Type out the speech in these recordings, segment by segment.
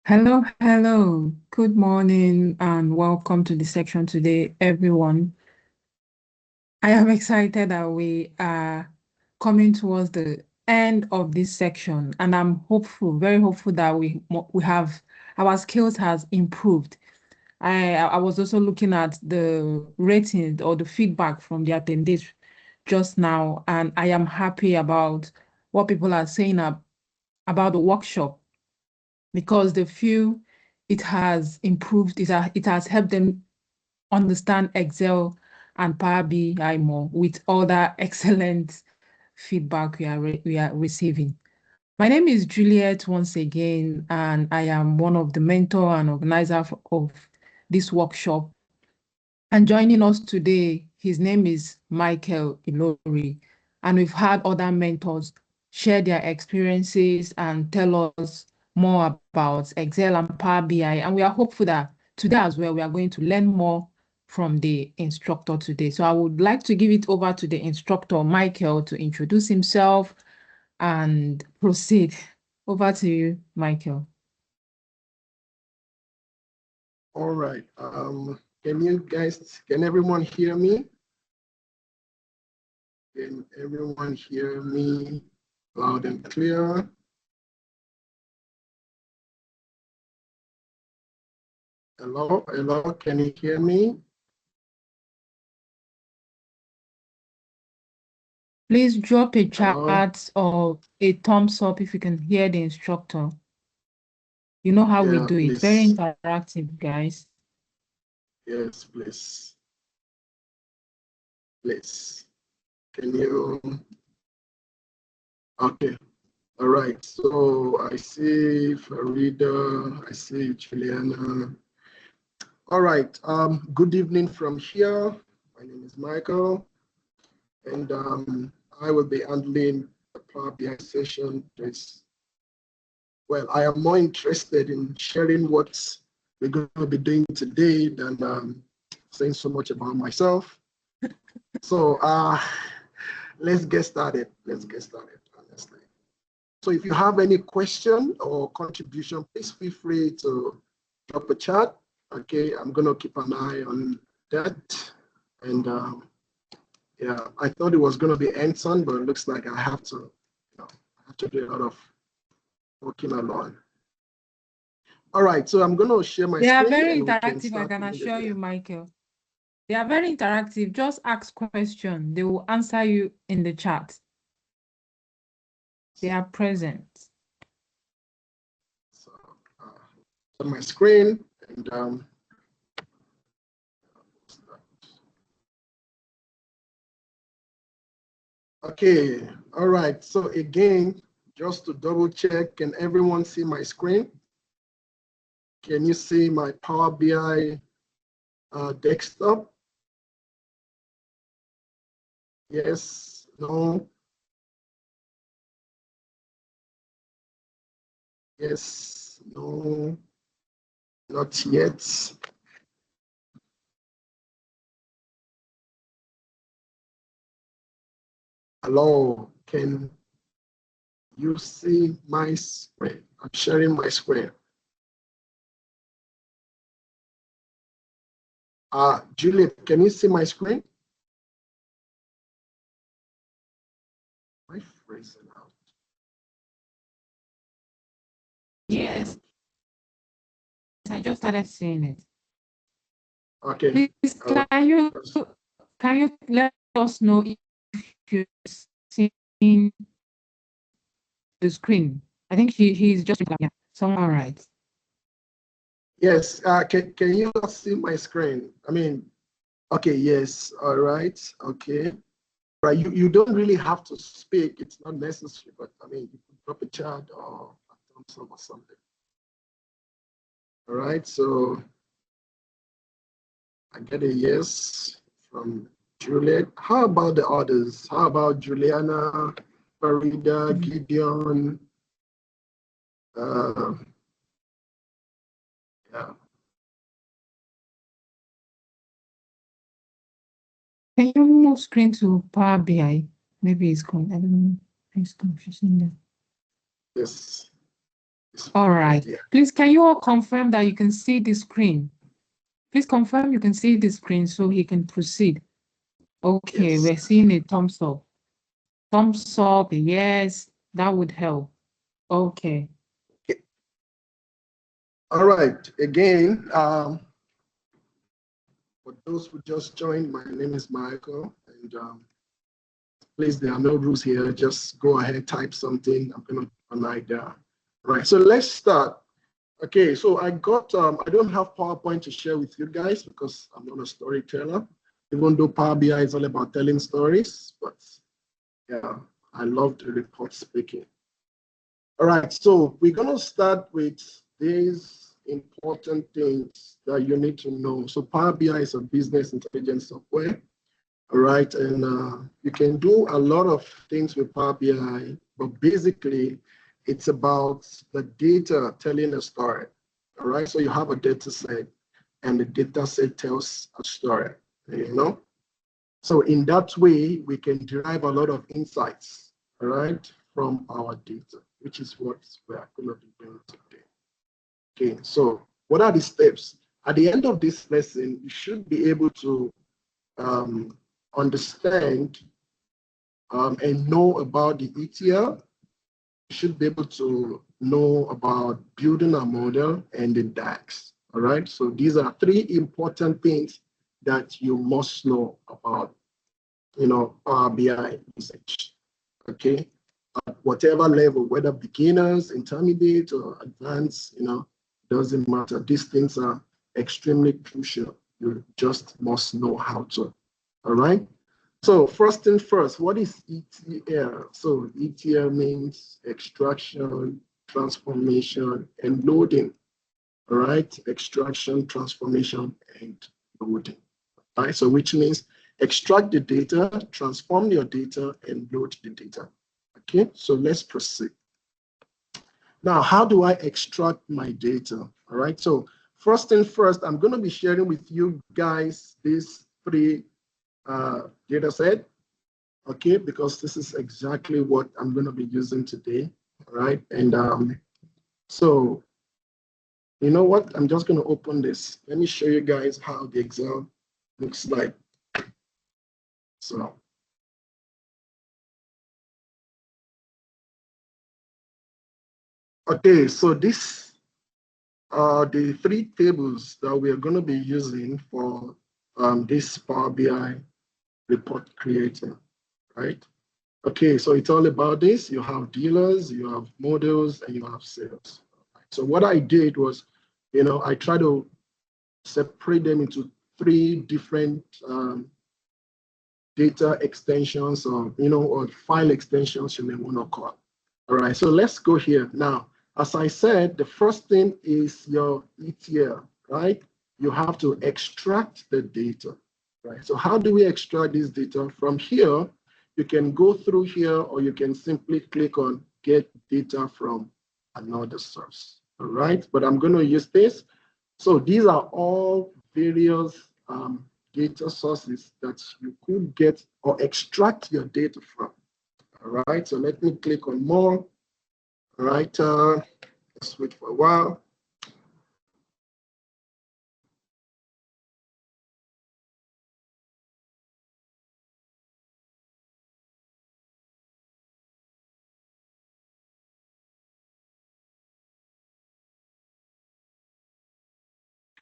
Hello, hello. Good morning and welcome to the section today, everyone. I am excited that we are coming towards the end of this section, and I'm hopeful, very hopeful that we have our skills has improved. I was also looking at the ratings or the feedback from the attendees just now, and I am happy about what people are saying about the workshop because they feel it has improved, it has helped them understand Excel and Power BI more with all that excellent feedback we are receiving. My name is Juliet once again, and I am one of the mentor and organizer of this workshop. And joining us today, his name is Michael Ilori, and we've had other mentors share their experiences and tell us more about Excel and Power BI. And we are hopeful that today as well, we are going to learn more from the instructor today. So I would like to give it over to the instructor, Michael, to introduce himself and proceed. Over to you, Michael. All right. Can everyone hear me? Can everyone hear me loud and clear? Hello, hello, can you hear me? Please drop a Hello? chat or a thumbs up if you can hear the instructor. You know how we Yeah, do it. Very please. interactive, guys. Yes, please. Please. Can you? Okay. All right. So I see Farida. I see Juliana. All right. Good evening from here. My name is Michael, and I will be handling the Power BI session. Well, I am more interested in sharing what we're going to be doing today than saying so much about myself. So let's get started. Let's get started, honestly. So if you have any question or contribution, please feel free to drop a chat. Okay, I'm going to keep an eye on that. And yeah, I thought it was going to be hands-on, but it looks like I have to, I have to do a lot of working alone. All right, so I'm going to share my They are screen very and we can interactive, I start can assure immediately. you, Michael. They are very interactive. Just ask questions. They will answer you in the chat. They are present. So on my screen and okay, all right. So again, just to double check, can everyone see my screen? Can you see my Power BI desktop? Yes, no, yes, no, not yet. Hello, can you see my screen? I'm sharing my screen. Juliet, can you see my screen? Am I freezing out? Yes, I just started seeing it. Okay. Please, can you let us know if you're seeing the screen? I think he's just yeah, someone right. Yes, can you see my screen? I mean, okay, yes, all right, okay. Right, you don't really have to speak, it's not necessary, but I mean, you can drop a chat or a thumbs up or something. All right, so I get a yes from Juliet. How about the others? How about Juliana, Farida, Gideon? Uh, yeah. Can you move screen to Power BI? Maybe it's I don't know. It's confusing them. Yes. All right. Yeah. Please, can you all confirm that you can see the screen? Please confirm you can see the screen so he can proceed. Okay, Yes. we're seeing a thumbs up. Thumbs up, yes, that would help. Okay. All right. Again, for those who just joined, my name is Michael, and please, there are no rules here. Just go ahead, type something. I'm gonna like that. Right. So let's start. Okay. So I got. I don't have PowerPoint to share with you guys because I'm not a storyteller. Even though Power BI is all about telling stories, but yeah, I love the report speaking. All right. So we're gonna start with these important things that you need to know. So Power BI is a business intelligence software. All right, and you can do a lot of things with Power BI, but basically it's about the data telling a story. All right, so you have a data set and the data set tells a story, you know? So in that way, we can derive a lot of insights, all right, from our data, which is what we're going to be doing today. Okay, so what are the steps? At the end of this lesson, you should be able to understand and know about the ETL. You should be able to know about building a model and the DAX. All right. So these are three important things that you must know about, Power BI usage. Okay. At whatever level, whether beginners, intermediate, or advanced, doesn't matter. These things are extremely crucial. You just must know how to. All right. So first thing first, what is ETL? So ETL means extraction, transformation, and loading. All right, extraction, transformation, and loading. All right, so which means extract the data, transform your data, and load the data. Okay, so let's proceed. Now, how do I extract my data? All right, so first thing first, I'm going to be sharing with you guys these three data set. Okay, because this is exactly what I'm going to be using today. All right, and so you know what? I'm just going to open this. Let me show you guys how the Excel looks like. So, okay, so this are the three tables that we are going to be using for this Power BI report creator, right? Okay, so it's all about this. You have dealers, you have models, and you have sales. So what I did was, I try to separate them into three different data extensions or file extensions you may want to call. All right, so let's go here. Now, as I said, the first thing is your ETL, right? You have to extract the data, right? So how do we extract this data? From here, you can go through here or you can simply click on get data from another source, all right? But I'm going to use this. So these are all various data sources that you could get or extract your data from. All right, so let me click on more. All right, let's wait for a while.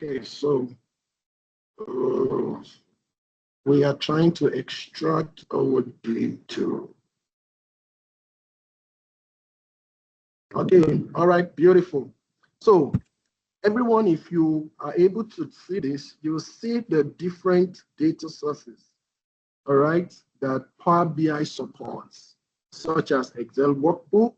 Okay, so we are trying to extract our data. Okay, all right, beautiful. So everyone, if you are able to see this, you'll see the different data sources, all right, that Power BI supports, such as Excel workbook,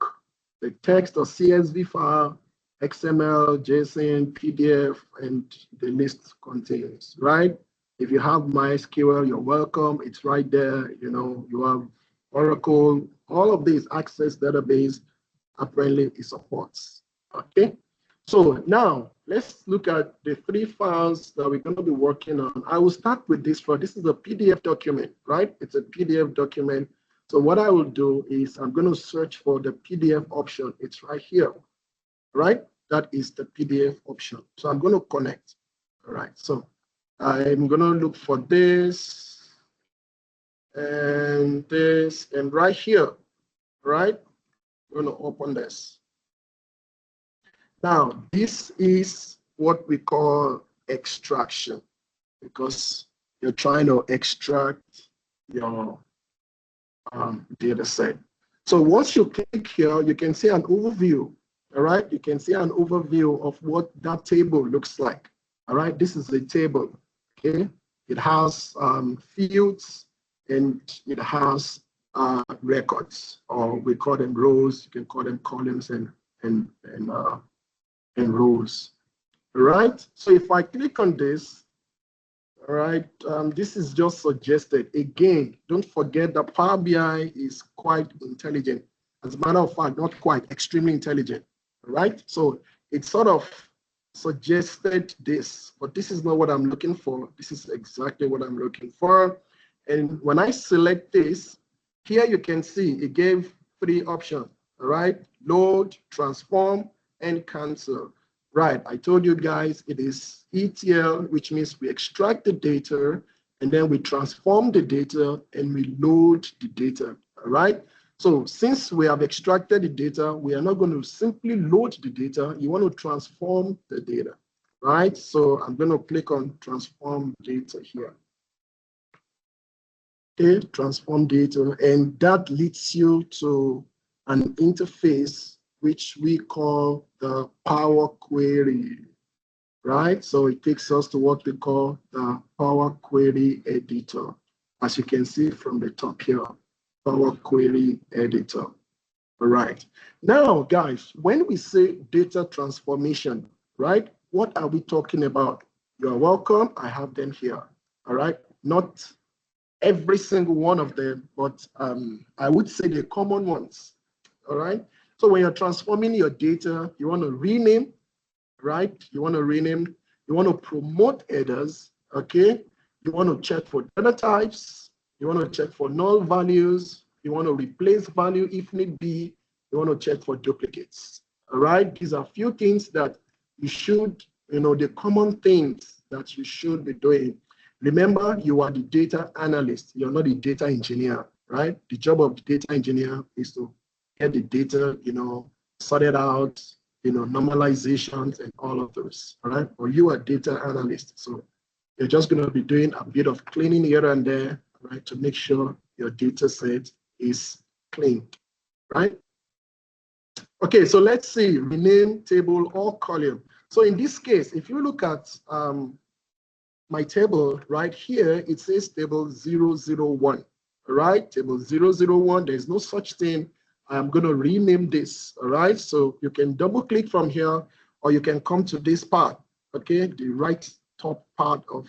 the text or CSV file, XML, JSON, PDF, and the list continues, right? If you have MySQL, you're welcome. It's right there. You have Oracle, all of these Access database, apparently it supports, okay? So now let's look at the three files that we're going to be working on. I will start with this one. This is a PDF document, right? It's a PDF document. So what I will do is I'm going to search for the PDF option. It's right here, right? That is the PDF option. So I'm going to connect. All right. So I'm going to look for this and this, and right here, right? I'm going to open this. Now, this is what we call extraction, because you're trying to extract your data set. So once you click here, you can see an overview. All right, you can see an overview of what that table looks like. All right, this is a table. Okay, it has fields and it has records, or we call them rows. You can call them columns and rows. All right, so if I click on this, all right, this is just suggested. Again, don't forget that Power BI is quite intelligent. As a matter of fact, not quite, extremely intelligent, all right? So it sort of suggested this, but this is not what I'm looking for. This is exactly what I'm looking for. And when I select this, here you can see it gave 3 options, all right? Load, transform, and cancel. Right, I told you guys it is ETL, which means we extract the data and then we transform the data and we load the data, all right? So since we have extracted the data, we are not going to simply load the data. You want to transform the data, right? So I'm going to click on transform data here. Okay, transform data, and that leads you to an interface which we call the Power Query, right? So it takes us to what we call the Power Query Editor. As you can see from the top here, Power Query Editor. All right. Now, guys, when we say data transformation, right, what are we talking about? You're welcome. I have them here. All right. Not every single one of them, but I would say the common ones. All right. So when you're transforming your data, you want to rename, right? You want to rename, you want to promote headers, okay? You want to check for data types, you want to check for null values, you want to replace value if need be, you want to check for duplicates, all right? These are a few things that you should, the common things that you should be doing. Remember, you are the data analyst, you're not the data engineer, right? The job of the data engineer is to get the data, sorted out, normalizations and all of those, all right? Or you are data analyst, so you're just going to be doing a bit of cleaning here and there, right, to make sure your data set is cleaned, right? Okay, so let's see, rename table or column. So in this case, if you look at my table right here, it says table 001, all right? Table 001, there's no such thing. I'm going to rename this, all right? So you can double click from here, or you can come to this part, okay? The right top part of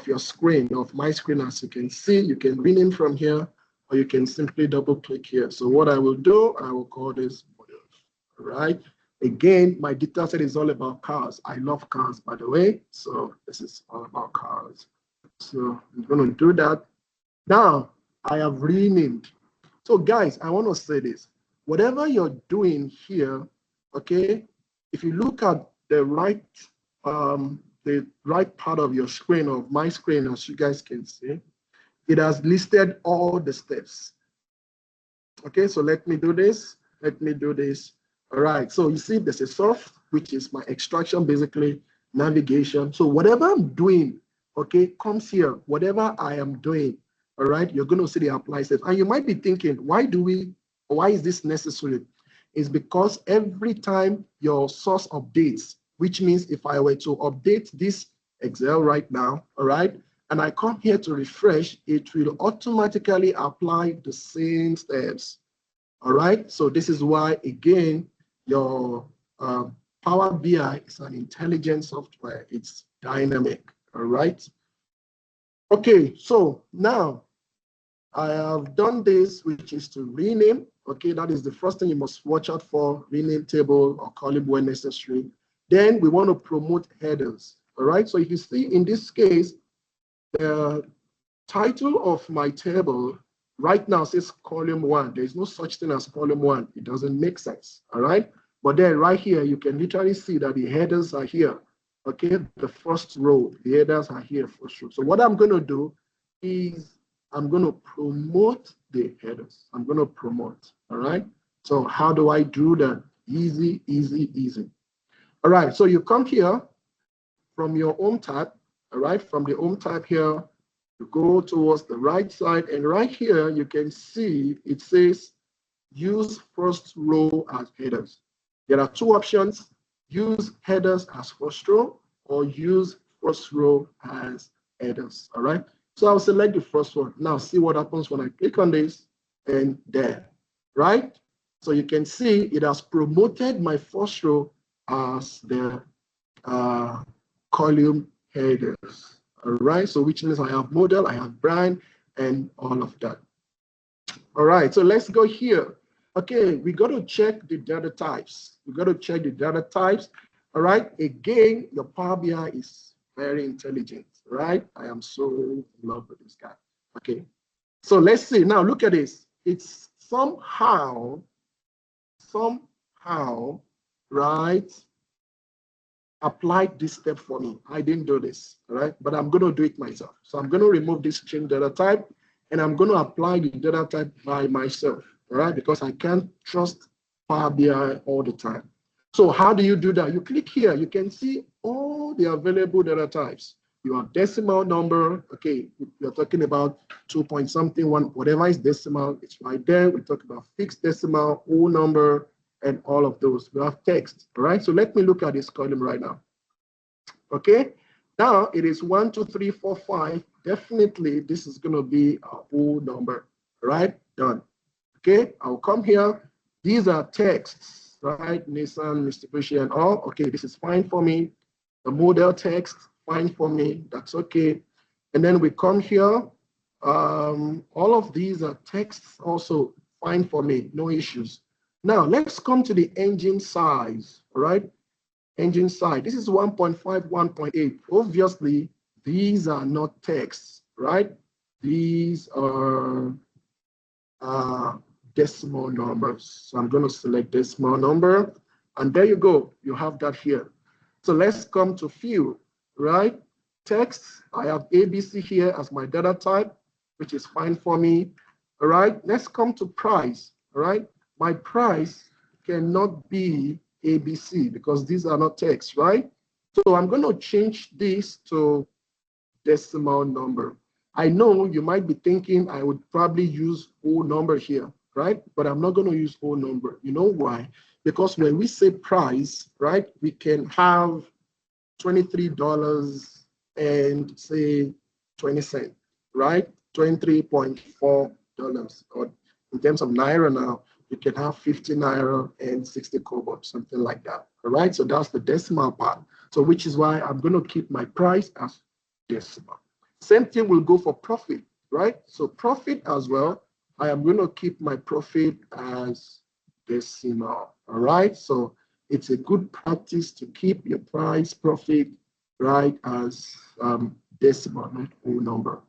your screen, of my screen, as you can see. You can rename from here, or you can simply double click here. So what I will do, I will call this models, all right? Again, my data set is all about cars. I love cars, by the way. So this is all about cars. So I'm going to do that. Now, I have renamed. So guys, I want to say this. Whatever you're doing here, okay, if you look at the right part of your screen, of my screen, as you guys can see, it has listed all the steps. Okay, so let me do this. Let me do this. All right, so you see there's a source, which is my extraction, basically navigation. So whatever I'm doing, okay, comes here. Whatever I am doing, all right, you're going to see the apply steps. And you might be thinking, why is this necessary? It's because every time your source updates, which means if I were to update this Excel right now, all right, and I come here to refresh, it will automatically apply the same steps. All right, so this is why, again, your Power BI is an intelligent software. It's dynamic, all right? Okay, so now I have done this, which is to rename. Okay, that is the first thing you must watch out for, rename table or column when necessary. Then we want to promote headers, all right? So if you see in this case, the title of my table right now says column 1. There's no such thing as column 1. It doesn't make sense, all right? But then right here, you can literally see that the headers are here. Okay, the first row, the headers are here first row. So what I'm going to do is I'm going to promote the headers. I'm going to promote. All right. So how do I do that? Easy, easy, easy. All right. So you come here from your home tab. All right. From the home tab here, you go towards the right side, and right here you can see it says use first row as headers. There are two options: use headers as first row or use first row as headers. All right. So I'll select the first one. Now see what happens when I click on this, and there, right? So you can see it has promoted my first row as the column headers. All right. So which means I have model, I have brand, and all of that. All right. So let's go here. Okay, we got to check the data types. We got to check the data types. All right. Again, your Power BI is very intelligent, right? I am so in love with this guy. Okay. So let's see. Now look at this. It's somehow, right, applied this step for me. I didn't do this, all right? But I'm going to do it myself. So I'm going to remove this change data type, and I'm going to apply the data type by myself, all right? Because I can't trust Power BI all the time. So how do you do that? You click here. You can see all the available data types. You have decimal number. Okay, we're talking about 2 point something, one, whatever is decimal, it's right there. We talk about fixed decimal, whole number, and all of those. We have text, all right? So let me look at this column right now. Okay, now it is 1, 2, 3, 4, 5. Definitely, this is going to be a whole number, all right? Done. Okay, I'll come here. These are texts, right? Nissan, Mitsubishi, and all. Okay, this is fine for me. The model text, fine for me. That's okay. And then we come here. All of these are texts also fine for me. No issues. Now, let's come to the engine size, all right? Engine size. This is 1.5, 1.8. Obviously, these are not texts, right? These are decimal numbers. So I'm going to select decimal number. And there you go. You have that here. So let's come to field, right? Text. I have ABC here as my data type, which is fine for me. All right. Let's come to price. All right. My price cannot be ABC because these are not text, right? So I'm going to change this to decimal number. I know you might be thinking I would probably use whole number here, right? But I'm not going to use whole number. You know why? Because when we say price, right, we can have $23 and say 20 cents, right? $23.4. Or in terms of Naira now, you can have 50 Naira and 60 kobo, something like that. All right, so that's the decimal part. So which is why I'm going to keep my price as decimal. Same thing will go for profit, right? So profit as well, I am going to keep my profit as decimal. All right, so it's a good practice to keep your price profit, right, as decimal, not whole number.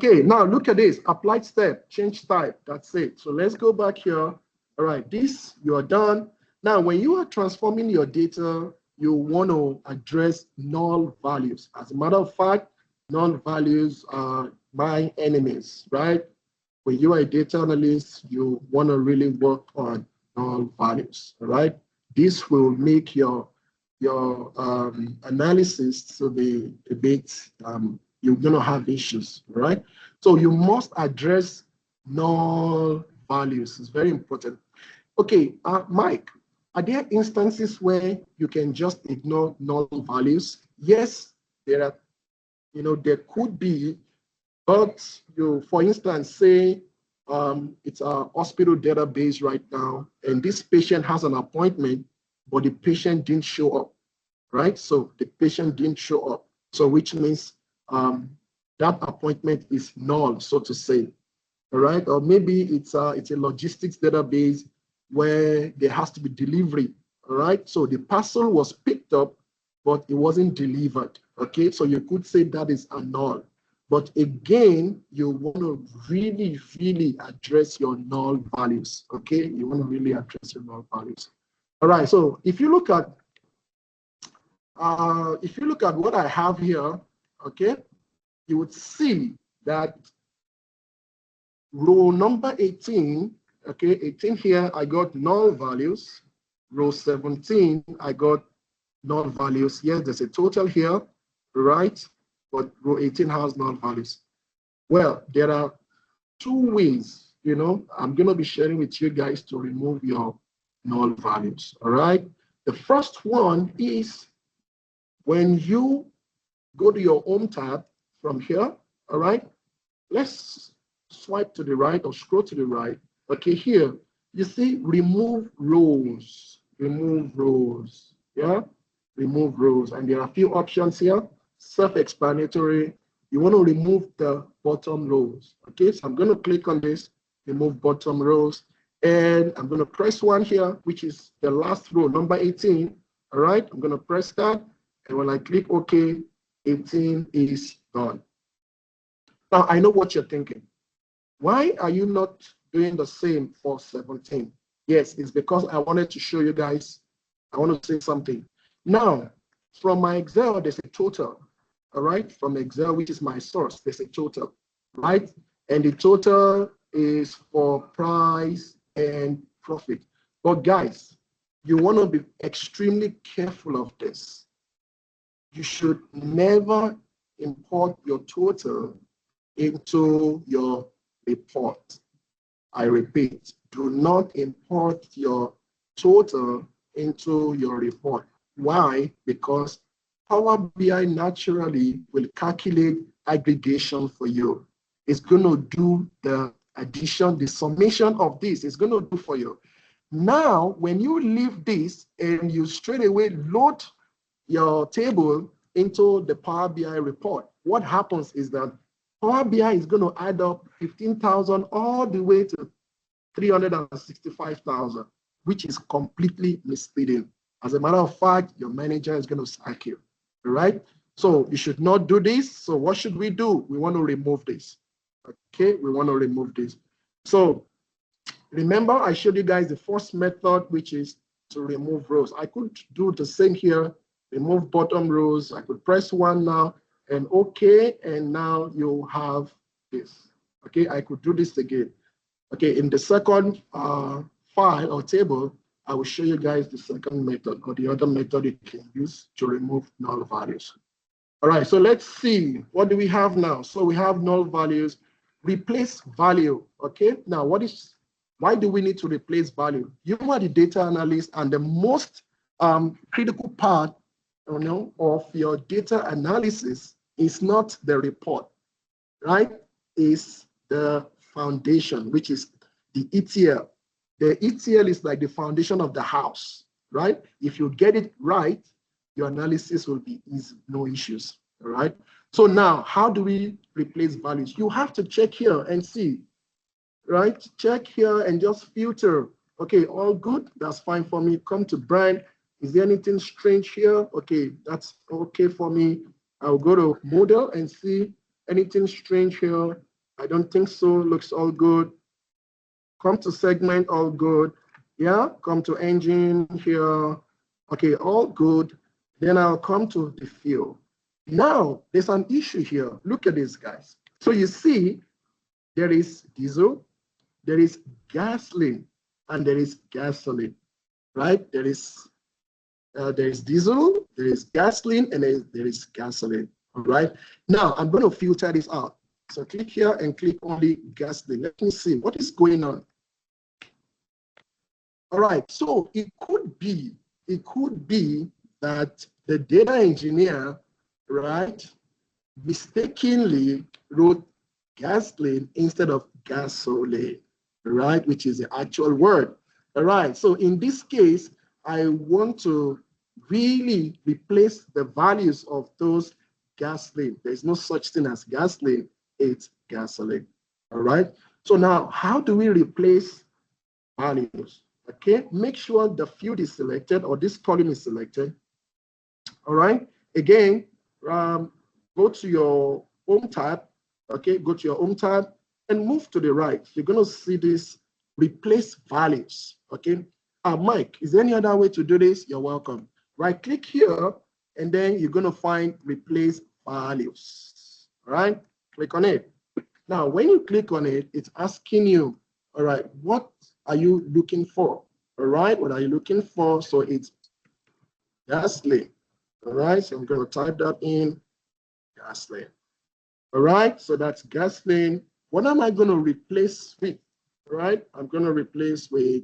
Okay, now look at this, applied step, change type, that's it. So let's go back here. All right, this, you're done. Now, when you are transforming your data, you want to address null values. As a matter of fact, null values are my enemies, right? When you are a data analyst, you want to really work on null values, all right? This will make your analysis to be a bit, you're going to have issues, right? So you must address null values. It's very important. Okay, Mike, are there instances where you can just ignore null values? Yes, there are, there could be, but for instance, say it's a hospital database right now, and this patient has an appointment, but the patient didn't show up, right? So the patient didn't show up. So which means that appointment is null, so to say, all right? Or maybe it's a logistics database where there has to be delivery, all right? So the parcel was picked up, but it wasn't delivered, okay? So you could say that is a null. But again, you want to really address your null values. Okay, you want to really address your null values. All right. So if you look at what I have here, okay, you would see that row number 18, okay, 18 here, I got null values. Row 17, I got null values. Yes, there's a total here, right? But row 18 has null values. Well, there are two ways, I'm going to be sharing with you guys to remove your null values, all right? The first one is when you go to your home tab from here, all right? Let's swipe to the right or scroll to the right. Okay, here, you see remove rows, yeah? Remove rows, and there are a few options here, self-explanatory. You want to remove the bottom rows. Okay, so I'm going to click on this, remove bottom rows, and I'm going to press one here, which is the last row, number 18. All right, I'm going to press that, and when I click OK, 18 is done. Now, I know what you're thinking. Why are you not doing the same for 17? Yes, it's because I wanted to show you guys, I want to say something. Now, from my Excel, there's a total, all right? From Excel, which is my source, there's a total, right? And the total is for price and profit. But guys, you want to be extremely careful of this. You should never import your total into your report. I repeat, do not import your total into your report. Why? Because Power BI naturally will calculate aggregation for you. It's going to do the addition, the summation of this. It's going to do for you. Now, when you leave this and you straight away load your table into the Power BI report, what happens is that Power BI is going to add up 15,000 all the way to 365,000, which is completely misleading. As a matter of fact, your manager is going to sack you, all right? So you should not do this. So what should we do? We want to remove this, okay? We want to remove this. So remember, I showed you guys the first method, which is to remove rows. I could do the same here, remove bottom rows. I could press one now and okay, and now you have this. Okay, I could do this again. Okay, in the second file or table, I will show you guys the second method or the other method you can use to remove null values. All right, so let's see, what do we have now? So we have null values, replace value. Okay, now why do we need to replace value? You are the data analyst, and the most critical part of your data analysis is not the report, right? Is the foundation, which is the ETL. The ETL is like the foundation of the house, right? If you get it right, your analysis will be easy, no issues, all right? So now, how do we replace values? You have to check here and see, right? Check here and just filter. Okay, all good, that's fine for me. Come to brand. Is there anything strange here? Okay, that's okay for me. I'll go to model and see anything strange here. I don't think so, looks all good. Come to segment, all good. Yeah, come to engine here. Okay, all good. Then I'll come to the field. Now, there's an issue here. Look at this, guys. So you see, there is diesel, there is gasoline, and there is gasoline, right? There is diesel, there is gasoline, and there is gasoline, all right? Now, I'm going to filter this out. So click here and click only gasoline. Let me see what is going on. All right, so it could be that the data engineer, right, mistakenly wrote gasoline instead of gasoline, right, which is the actual word. All right, so in this case, I want to really replace the values of those gasoline. There's no such thing as gasoline, it's gasoline. All right, so now how do we replace values? Okay, make sure the field is selected or this column is selected. All right, again, go to your home tab Okay, go to your home tab and move to the right. You're going to see this replace values. Okay, Mike, is there any other way to do this? You're welcome. Right click here, and then you're going to find replace values. All right, click on it. Now, when you click on it, it's asking you, all right, what are you looking for? All right, what are you looking for? So it's gasoline. All right, so I'm going to type that in, gasoline. All right, so that's gasoline. What am I going to replace with? All right, I'm going to replace with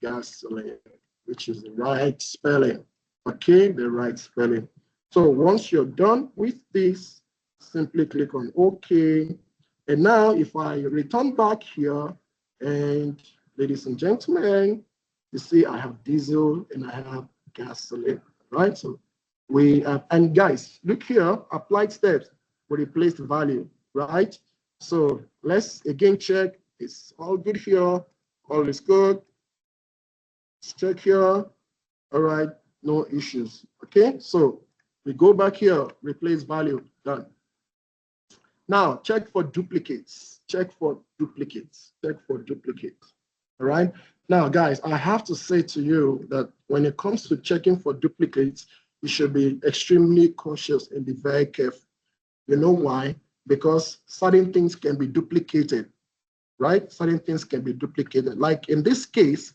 gasoline, which is the right spelling. Okay, the right spelling. So once you're done with this, simply click on OK. And now if I return back here, and ladies and gentlemen, you see I have diesel and I have gasoline, right? So we have, and guys, look here, applied steps, we replace the value, right? So let's again check, it's all good here, all is good. Let's check here, all right, no issues, okay? So we go back here, replace value, done. Now, check for duplicates. Check for duplicates. Check for duplicates. All right. Now, guys, I have to say to you that when it comes to checking for duplicates, you should be extremely cautious and be very careful. You know why? Because certain things can be duplicated, right? Certain things can be duplicated. Like in this case,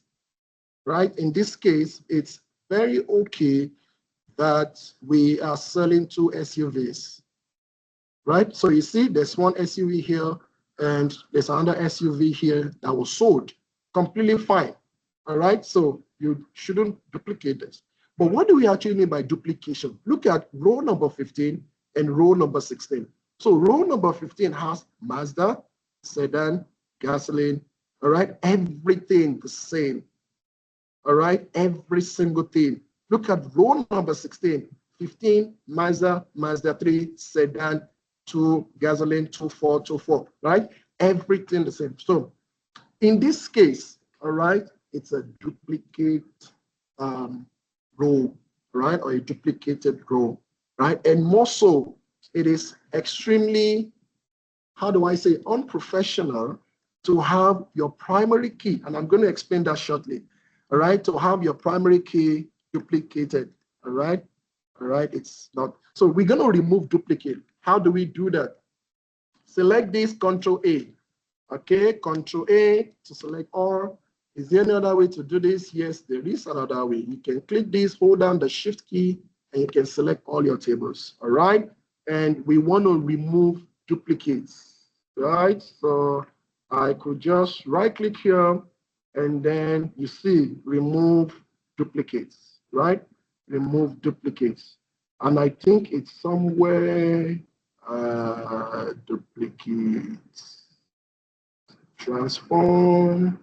right? In this case, it's very okay that we are selling 2 SUVs. Right? So you see there's one SUV here and there's another SUV here that was sold. Completely fine. All right? So you shouldn't duplicate this. But what do we actually mean by duplication? Look at row number 15 and row number 16. So row number 15 has Mazda, sedan, gasoline, all right? Everything the same. All right? Every single thing. Look at row number 16, 15, Mazda, Mazda 3, sedan, 2, gasoline, 2424, right? Everything the same. So in this case, all right, it's a duplicate row, right? Or a duplicated row, right? And more so, it is extremely, how do I say, unprofessional to have your primary key, and I'm going to explain that shortly, all right? To have your primary key duplicated, all right? All right, it's not. So we're going to remove duplicate. How do we do that? Select this, Control A. Okay, Control A to select all. Is there any other way to do this? Yes, there is another way. You can click this, hold down the Shift key, and you can select all your tables. All right, and we want to remove duplicates. Right, so I could just right-click here, and then you see remove duplicates. Right, remove duplicates. And I think it's somewhere duplicates, transform.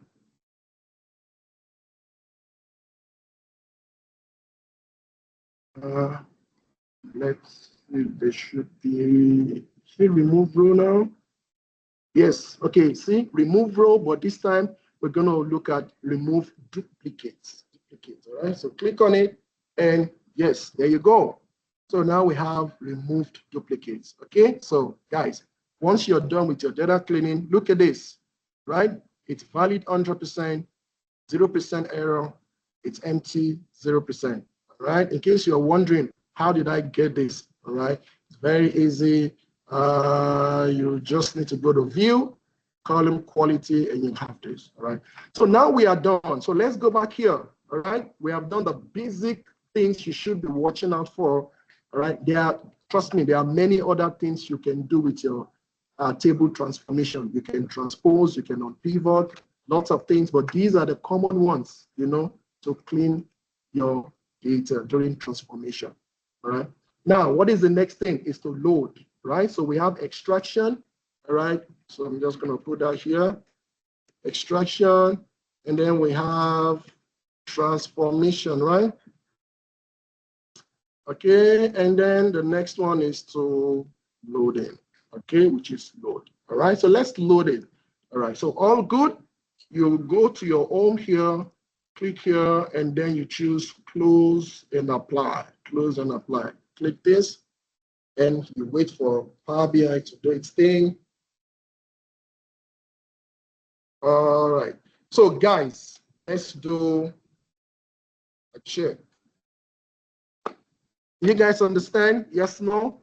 Let's see, there should be, see remove row now. Yes, okay, see remove row, but this time we're going to look at remove duplicates. All right, so click on it, and yes, there you go. So now we have removed duplicates. Okay, so guys, once you're done with your data cleaning, look at this, right? It's valid 100%, 0% error, it's empty, 0%. All right, in case you're wondering, how did I get this? All right, it's very easy. You just need to go to view, column quality, and you have this. All right, so now we are done. So let's go back here. All right, we have done the basic things you should be watching out for. All right, trust me, there are many other things you can do with your table transformation. You can transpose, you can unpivot, lots of things, but these are the common ones, you know, to clean your data during transformation. All right. Now, what is the next thing? Is to load, right? So we have extraction, all right? So I'm just going to put that here, extraction, and then we have transformation, right? Okay, and then the next one is to loading, okay, which is load. All right, so let's load it. All right, so all good. You go to your home here, click here, and then you choose close and apply. Close and apply. Click this, and you wait for Power BI to do its thing. All right. So guys, let's do a check. You guys understand? Yes, no?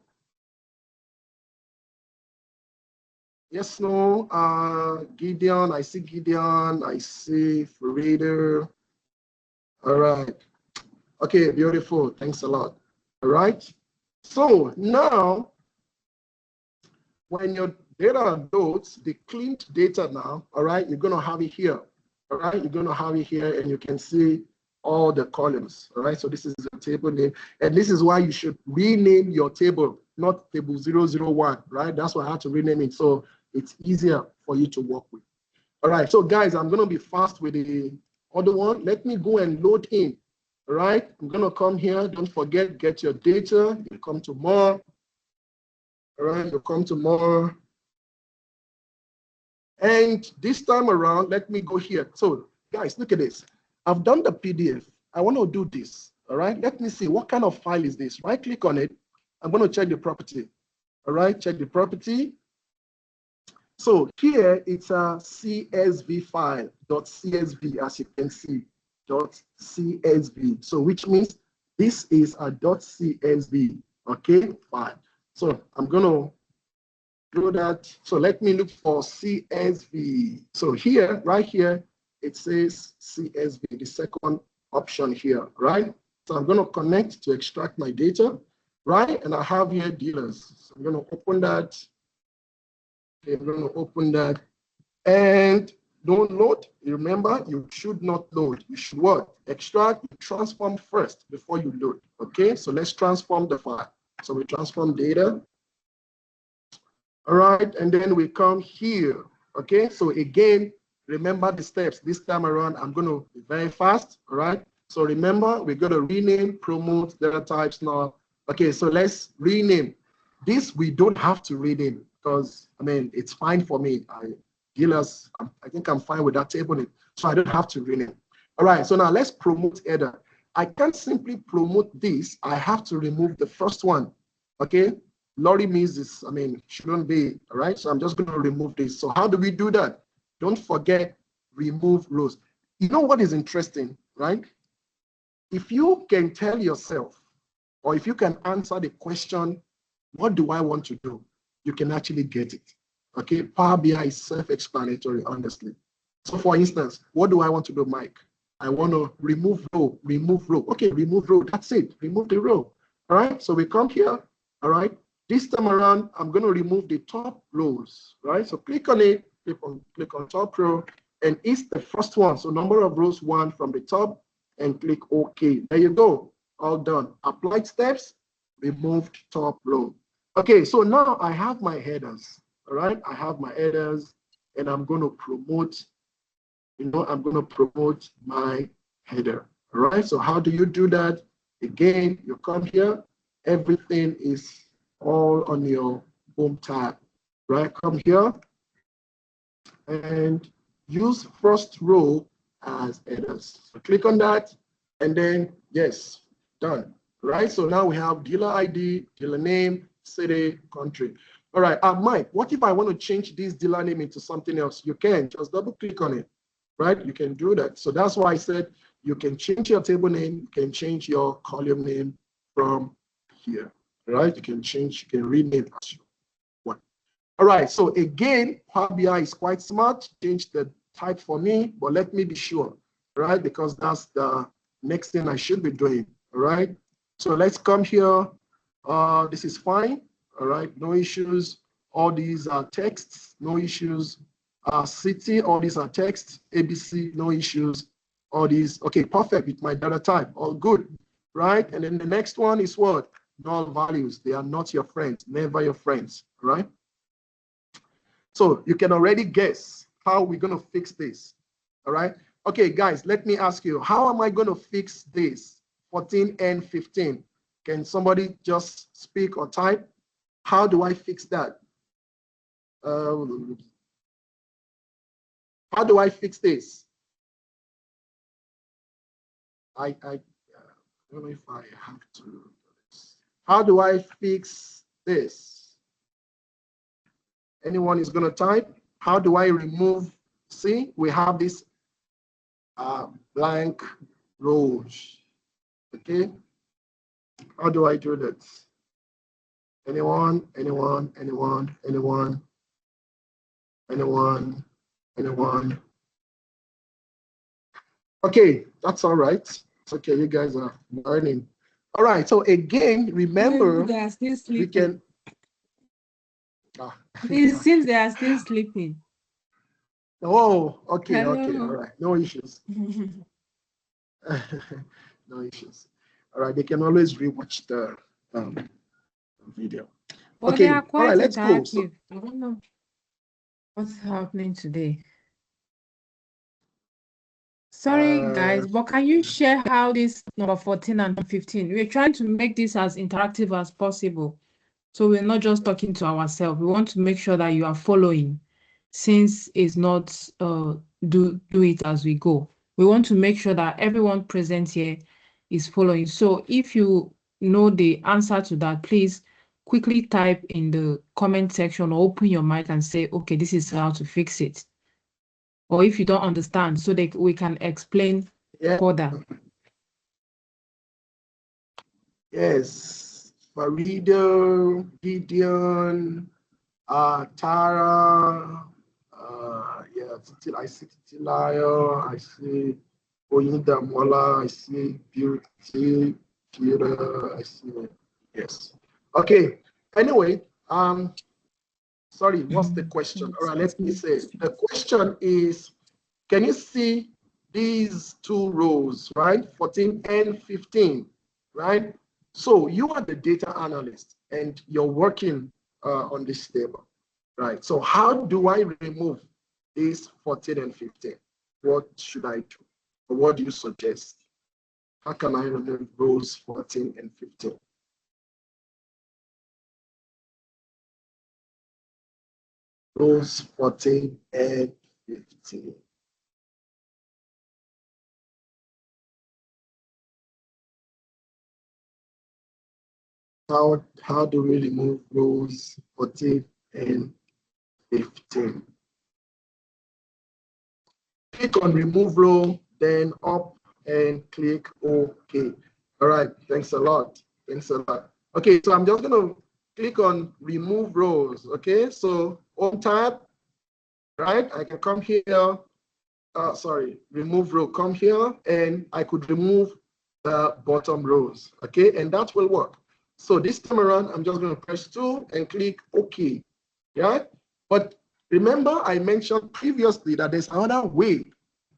Yes, no? Gideon, I see Gideon, I see Farida. All right. Okay, beautiful. Thanks a lot. All right. So now, when your data loads, the cleaned data now, all right, you're going to have it here. All right, you're going to have it here, and you can see all the columns. All right, so this is the table name, and this is why you should rename your table, not table 001, right? That's why I had to rename it, so it's easier for you to work with. All right, so guys, I'm going to be fast with the other one. Let me go and load in. All right, I'm going to come here. Don't forget, get your data. You come to more. All right, you come to more. And this time around, let me go here. So guys, look at this. I've done the PDF. I want to do this. All right, let me see what kind of file is this. Right click on it. I'm going to check the property. All right, check the property. So here it's a CSV file, .csv, as you can see, .csv. So which means this is a .csv, okay, file. So I'm going to do that. So let me look for CSV. So here, right here, it says CSV, the second option here, right? So I'm going to connect to extract my data, right? And I have here dealers. So I'm going to open that. Okay, I'm going to open that. And don't load. Remember, you should not load. You should what? Extract, transform first before you load. Okay, so let's transform the file. So we transform data. All right, and then we come here. Okay, so again, remember the steps. This time around, I'm going to be very fast. All right, so remember, we're going to rename, promote data types now. Okay, so let's rename. This we don't have to rename because, I mean, it's fine for me. I think I'm fine with that table name, so I don't have to rename. All right, so now let's promote header. I can't simply promote this. I have to remove the first one. Okay, Ilori means this, I mean, shouldn't be, all right? So I'm just going to remove this. So how do we do that? Don't forget, remove rows. You know what is interesting, right? If you can tell yourself, or if you can answer the question, what do I want to do? You can actually get it, okay? Power BI is self-explanatory, honestly. So for instance, what do I want to do, Mike? I want to remove row, remove row. Okay, remove row, that's it, remove the row. All right, so we come here, all right? This time around, I'm going to remove the top rows, right? So click on it, click on top row, and it's the first one. So number of rows, 1 from the top, and click OK. There you go, all done. Applied steps, removed top row. Okay, so now I have my headers, all right? I have my headers, and I'm going to promote, I'm going to promote my header, all right? So how do you do that? Again, you come here, everything is all on your home tab, right? Come here and use first row as headers. So click on that, and then yes, done, right? So now we have dealer ID, dealer name, city, country. All right, Mike, what if I want to change this dealer name into something else? You can, just double click on it, right? You can do that. So that's why I said you can change your table name, you can change your column name from here, right? You can change, you can rename as you want. All right, so again, Power BI is quite smart. Change the type for me, but let me be sure, right? Because that's the next thing I should be doing, all right? So let's come here. This is fine, all right? No issues. All these are texts, no issues. City, all these are texts. ABC, no issues. All these, okay, perfect with my data type, all good, right? And then the next one is what? Null values. They are not your friends, never your friends, right? So you can already guess how we're going to fix this. All right. Okay, guys, let me ask you, how am I going to fix this? 14 and 15. Can somebody just speak or type? How do I fix that? How do I fix this? I don't know if I have to do this. How do I fix this? Anyone is going to type? How do I remove See, we have this blank rows. Okay, how do I do that? Anyone? Okay, that's all right. It's okay, you guys are learning. All right, so again, remember, They are still sleeping. we can. It seems they are still sleeping. Oh, okay, Hello. okay, all right, no issues. No issues. All right, they can always rewatch the video. But okay, they are quite all right, let's go. interactive. I don't know what's happening today. Sorry, guys, but can you share how this number 14 and 15? We're trying to make this as interactive as possible. So we're not just talking to ourselves. We want to make sure that you are following, since it's not do it as we go. We want to make sure that everyone present here is following. So if you know the answer to that, please quickly type in the comment section or open your mic and say, okay, this is how to fix it. Or if you don't understand, so that we can explain further. Yes, Farida, Gideon, Tara, yeah, I see Titilayo, I see Oyinda Mola, I see Beauty, Peter, I see, yes. Okay, anyway, sorry, what's the question? All right, let me say, the question is, can you see these two rows, right? 14 and 15, right? So you are the data analyst and you're working on this table, right? So how do I remove these 14 and 15? What should I do? Or what do you suggest? How can I remove rows 14 and 15? Rows 14 and 15. How do we remove rows 14 and 15? Click on remove row, then up and click OK. All right, thanks a lot. Thanks a lot. Okay, so I'm just going to click on remove rows. Okay, so on tab, right? I can come here. Sorry, remove row, come here, and I could remove the bottom rows. Okay, and that will work. So this time around, I'm just going to press 2 and click OK. Yeah, but remember I mentioned previously that there's another way,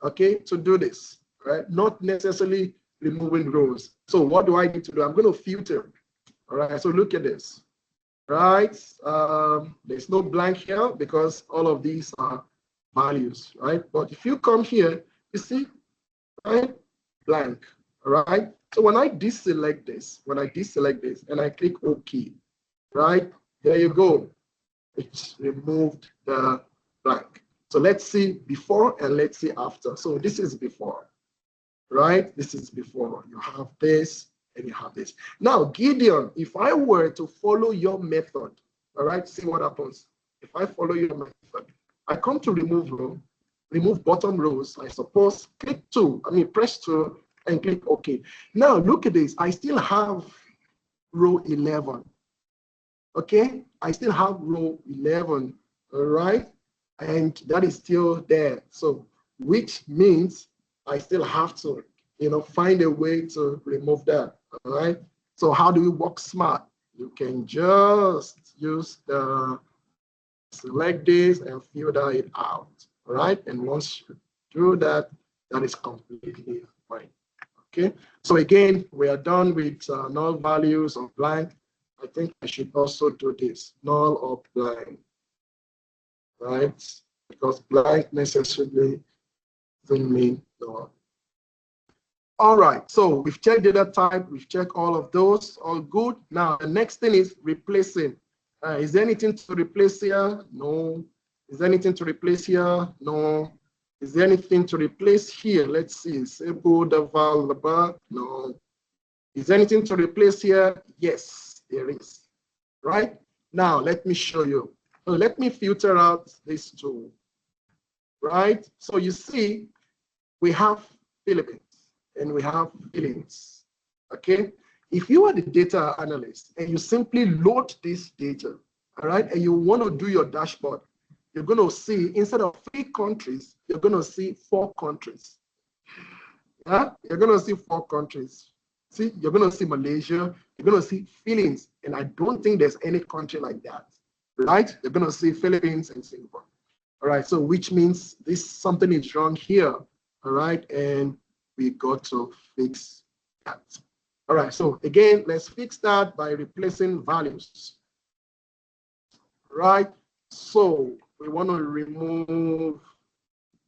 okay, to do this, right? Not necessarily removing rows. So what do I need to do? I'm going to filter. All right, so look at this, right? There's no blank here because all of these are values, right? But if you come here, you see, right, blank, all right? So when I deselect this, and I click OK, right? There you go. It's removed the blank. So let's see before and let's see after. So this is before, right? This is before. You have this and you have this. Now, Gideon, if I were to follow your method, all right, see what happens. If I follow your method, I come to remove row, remove bottom rows, I suppose, press 2 and click OK. Now, look at this. I still have row 11. Okay, I still have row 11, all right? And that is still there. So, which means I still have to, find a way to remove that, all right? So how do you work smart? You can just use the, select this and filter it out, all right? And once you do that, that is completely fine, okay? So again, we are done with null values of blank. I think I should also do this, null or blank, right? Because blank necessarily doesn't mean null. All right, so we've checked data type, we've checked all of those, all good. Now, the next thing is replacing. Is there anything to replace here? No. Is there anything to replace here? No. Is there anything to replace here? Let's see, disable the val, no. Is there anything to replace here? Yes, there is. Right? Now, let me show you. So let me filter out these two. right? So you see, we have Philippines and we have feelings, okay? If you are the data analyst and you simply load this data, all right, and you want to do your dashboard, you're going to see, instead of 3 countries, you're going to see 4 countries. Yeah, you're going to see 4 countries. See, you're going to see Malaysia, you're going to see Philippines, and I don't think there's any country like that, right? You're going to see Philippines and Singapore. All right, so which means something is wrong here, all right, and we got to fix that. All right, so again, let's fix that by replacing values. Right, so we want to remove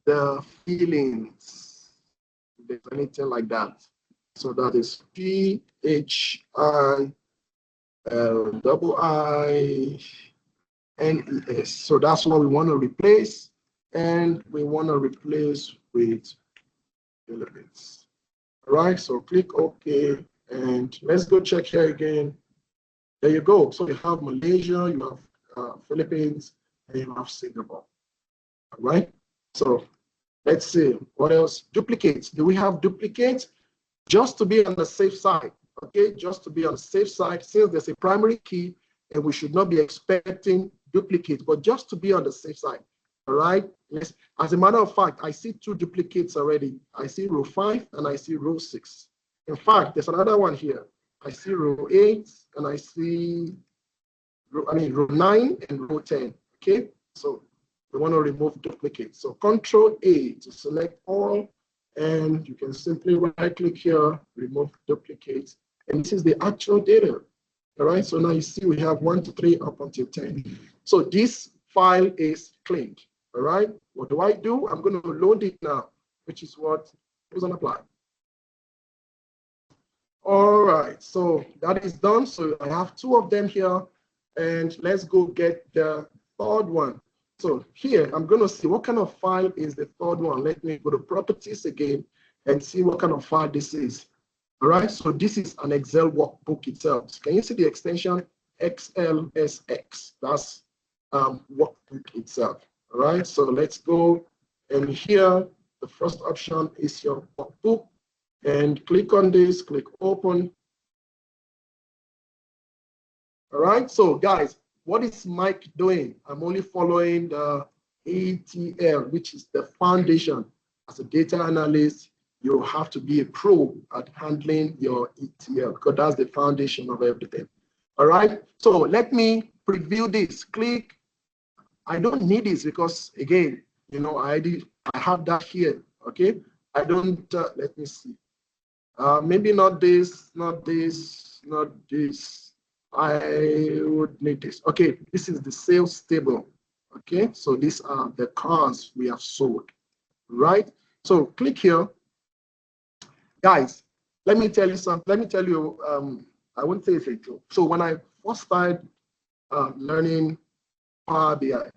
the feelings, if there's anything like that. So that is PHILIINES. So that's what we want to replace, and we want to replace with elements. All right, so click OK, and let's go check here again. There you go. So you have Malaysia, you have Philippines, and you have Singapore. All right, so let's see what else. Duplicates. Do we have duplicates? Just to be on the safe side, okay, just to be on the safe side, since there's a primary key and we should not be expecting duplicates, but just to be on the safe side. All right, yes. As a matter of fact, I see 2 duplicates already. I see row 5 and I see row 6. In fact, there's another one here. I see row 8 and I see row 9 and row 10. Okay, so we want to remove duplicates. So Control A to select all, and you can simply right click here, remove duplicates, and this is the actual data. All right, so now you see we have 1 to 3 up until 10. So this file is cleaned. All right, what do? I'm going to load it now, which is what goes on apply. All right, so that is done. So I have 2 of them here, and let's go get the 3rd one. So here, I'm going to see what kind of file is the 3rd one. Let me go to properties again and see what kind of file this is. All right, so this is an Excel workbook itself. So can you see the extension XLSX? That's workbook itself. All right, so let's go. And here, the first option is your workbook. And click on this, click open. All right, so guys, what is Mike doing? I'm only following the ETL, which is the foundation. As a data analyst, you have to be a pro at handling your ETL because that's the foundation of everything. All right, so let me preview this. Click. I don't need this because, again, you know, I have that here. Okay, I don't. Let me see. Maybe not this, not this, not this. I would need this. Okay, this is the sales table. Okay, so these are the cars we have sold, right? So click here. Guys, let me tell you something. Let me tell you, I won't say it's a joke. So when I first started learning Power BI,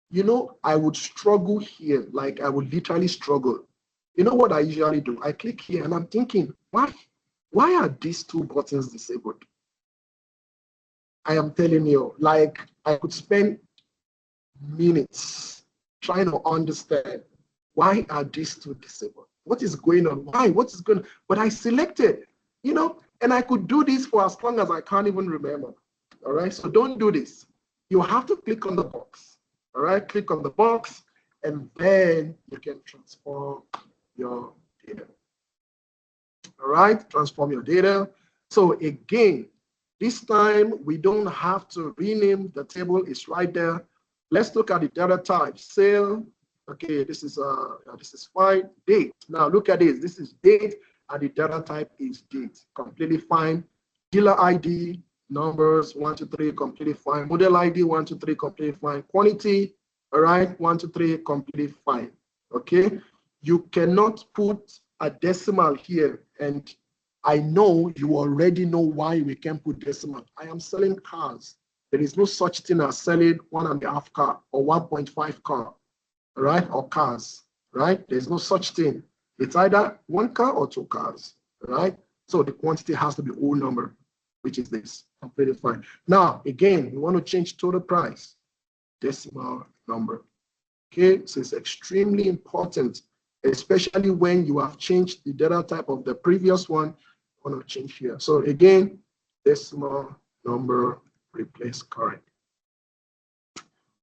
you know, I would struggle here. Like I would literally struggle. You know what I usually do? I click here and I'm thinking, why are these 2 buttons disabled? I am telling you, like I could spend minutes trying to understand why are these 2 disabled? What is going on? Why? What is going on? But I selected, you know, and I could do this for as long as I can't even remember. All right, so don't do this. You have to click on the box. All right, click on the box, and then you can transform your data. All right, transform your data. So again, this time we don't have to rename the table, it's right there. Let's look at the data type. Sale. Okay, this is fine. Date. Now look at this. This is date, and the data type is date. Completely fine. Dealer ID, numbers 1 to 3, completely fine. Model ID 1 to 3, completely fine. Quantity, all right, 1 to 3, completely fine. Okay, you cannot put a decimal here, and I know you already know why we can put decimal. I am selling cars. There is no such thing as selling 1.5 car or 1.5 car, right? Or cars, right? There's no such thing. It's either 1 car or 2 cars, right? So the quantity has to be whole number, which is this, completely fine. Now, again, we want to change total price, decimal number. Okay, so it's extremely important, especially when you have changed the data type of the previous one. I want to change here. So again, decimal number replace current.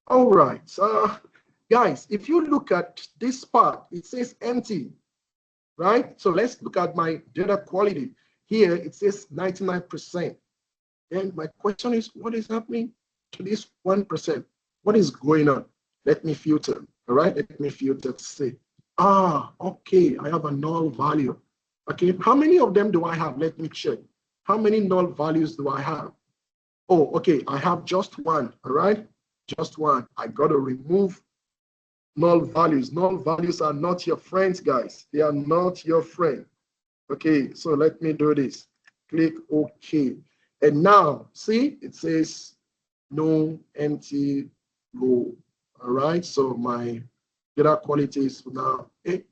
All right, so guys, if you look at this part, it says empty, right? So let's look at my data quality. Here it says 99%. And my question is, what is happening to this 1%? What is going on? Let me filter, all right? Let me filter to see. Okay, I have a null value. Okay, how many of them do I have? Let me check. How many null values do I have? Oh, okay, I have just one, all right? Just one. I got to remove null values. Null values are not your friends, guys. They are not your friend. Okay, so let me do this. Click OK. And now, see, it says no empty row. All right, so my data quality is now okay.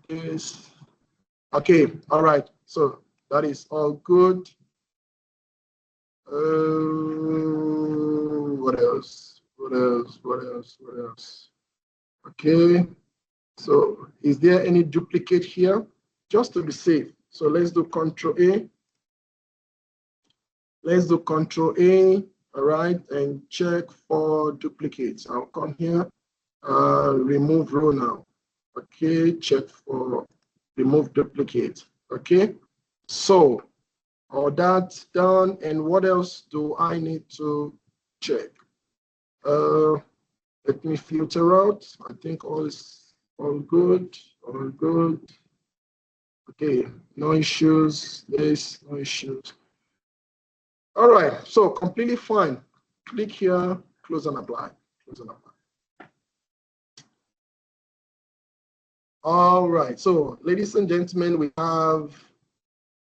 This. Okay, all right, so that is all good. What else? What else? What else? What else? Okay, so is there any duplicate here? Just to be safe. So let's do Control A. Let's do Control A, all right, and check for duplicates. I'll come here, remove row now. Okay, check for remove duplicate. Okay, so all that done, and what else do I need to check? Let me filter out. I think all is all good, all good. Okay, no issues, there's no issues. All right, so completely fine. Click here, close and apply, close and apply. All right, so ladies and gentlemen, we have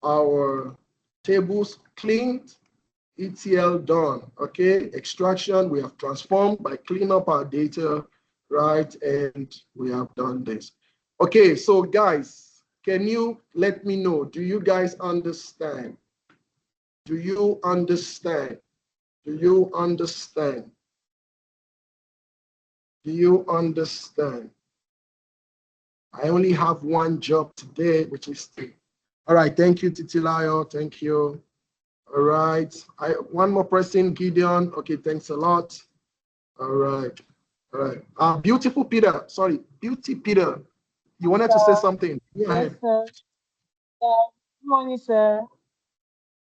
our tables cleaned, ETL done, okay? Extraction, we have transformed by cleaning up our data, right? And we have done this. Okay, so guys, can you let me know, do you guys understand? Do you understand? Do you understand? Do you understand? I only have one job today, which is to. All right, thank you, Titilayo, thank you. All right, one more person, Gideon. Okay, thanks a lot. All right, all right. Beautiful Peter, sorry, Beauty Peter, you wanted to say something? Go ahead. Yes, sir. Good morning, sir.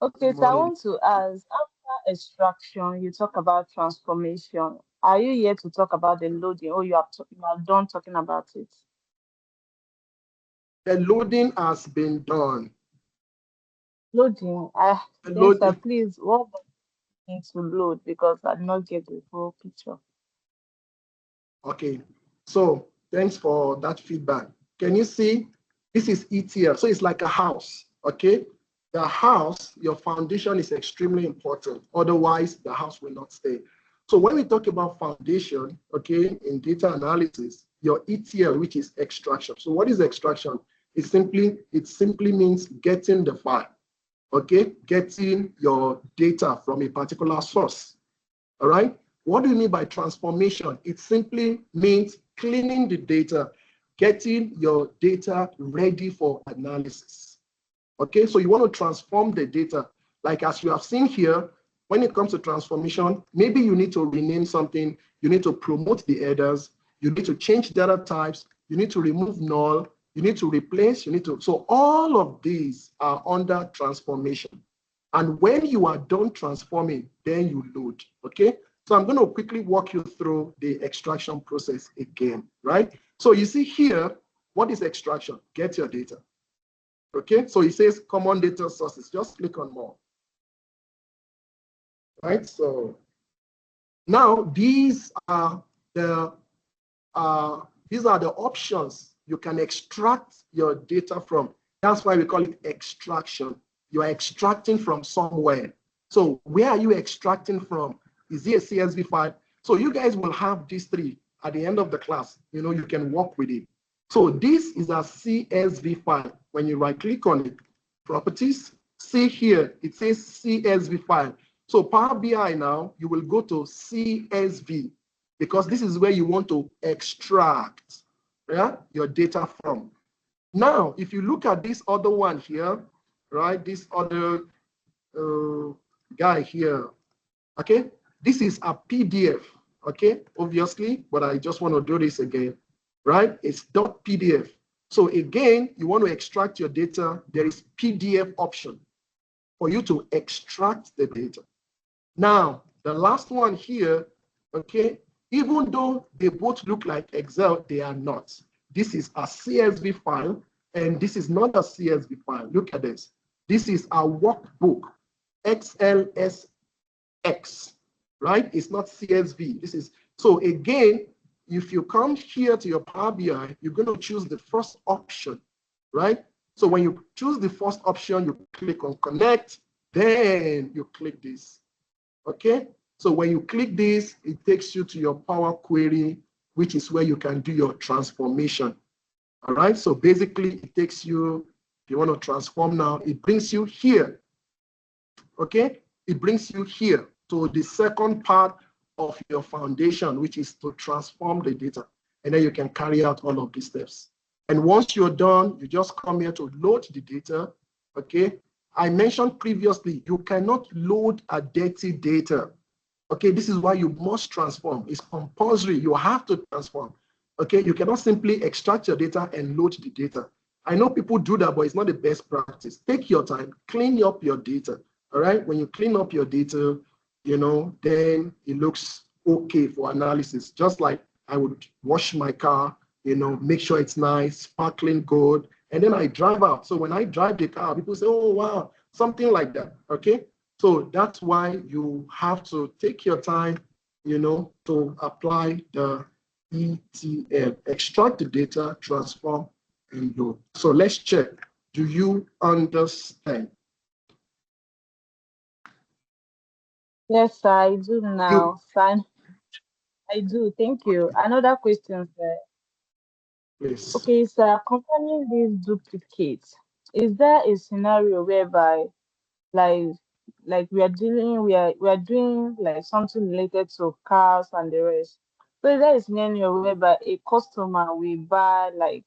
Okay, so I want to ask, after extraction, you talk about transformation. Are you here to talk about the loading, or you are done talking about it? The loading has been done. Loading, yes, sir, please, what does it mean to load? Because I did not get the full picture. Okay, so thanks for that feedback. Can you see? This is ETL, so it's like a house, okay? The house, your foundation is extremely important. Otherwise, the house will not stay. So when we talk about foundation, okay, in data analysis, your ETL, which is extraction. So what is extraction? It simply means getting the file, okay? Getting your data from a particular source, all right? What do you mean by transformation? It simply means cleaning the data, getting your data ready for analysis. Okay, so you want to transform the data. Like as you have seen here, when it comes to transformation, maybe you need to rename something, you need to promote the headers, you need to change data types, you need to remove null, you need to replace, so all of these are under transformation. And when you are done transforming, then you load, okay? So I'm going to quickly walk you through the extraction process again, right? So you see here, what is extraction? Get your data. Okay, so it says common data sources. Just click on more. Right, so now these are the options you can extract your data from. That's why we call it extraction. You are extracting from somewhere. So where are you extracting from? Is it a CSV file? So you guys will have these three at the end of the class. You know, you can work with it. So this is a CSV file. When you right click on it, properties, see here, it says CSV file. So Power BI now, you will go to CSV because this is where you want to extract your data from. Now, if you look at this other one here, right, this other guy here, okay, this is a PDF, okay, obviously, but I just want to do this again, right? It's .pdf. So again, you want to extract your data, there is PDF option for you to extract the data. Now, the last one here, okay, even though they both look like Excel, they are not. This is a CSV file, and this is not a CSV file. Look at this. This is a workbook, XLSX, right? It's not CSV. This is, so again, if you come here to your Power BI, you're going to choose the first option, right? So when you choose the first option, you click on connect, then you click this, okay? So when you click this, it takes you to your Power Query, which is where you can do your transformation, all right? So basically, it takes you, if you want to transform now, it brings you here, okay? It brings you here to the second part of your foundation, which is to transform the data. And then you can carry out all of these steps. And once you're done, you just come here to load the data, okay? I mentioned previously, you cannot load a dirty data. Okay, this is why you must transform. It's compulsory, you have to transform. Okay, you cannot simply extract your data and load the data. I know people do that, but it's not the best practice. Take your time, clean up your data, all right? When you clean up your data, you know, then it looks okay for analysis. Just like I would wash my car, you know, make sure it's nice, sparkling good, and then I drive out. So when I drive the car, people say, oh, wow, something like that, okay? So that's why you have to take your time, you know, to apply the ETL, extract the data, transform, and load. So let's check. Do you understand? Yes, sir, I do now. Fine. I do. Thank you. Another question, sir. Please. Okay, sir, concerning these duplicates, is there a scenario whereby like we are doing like something related to cars and the rest? So is there a scenario whereby a customer will buy like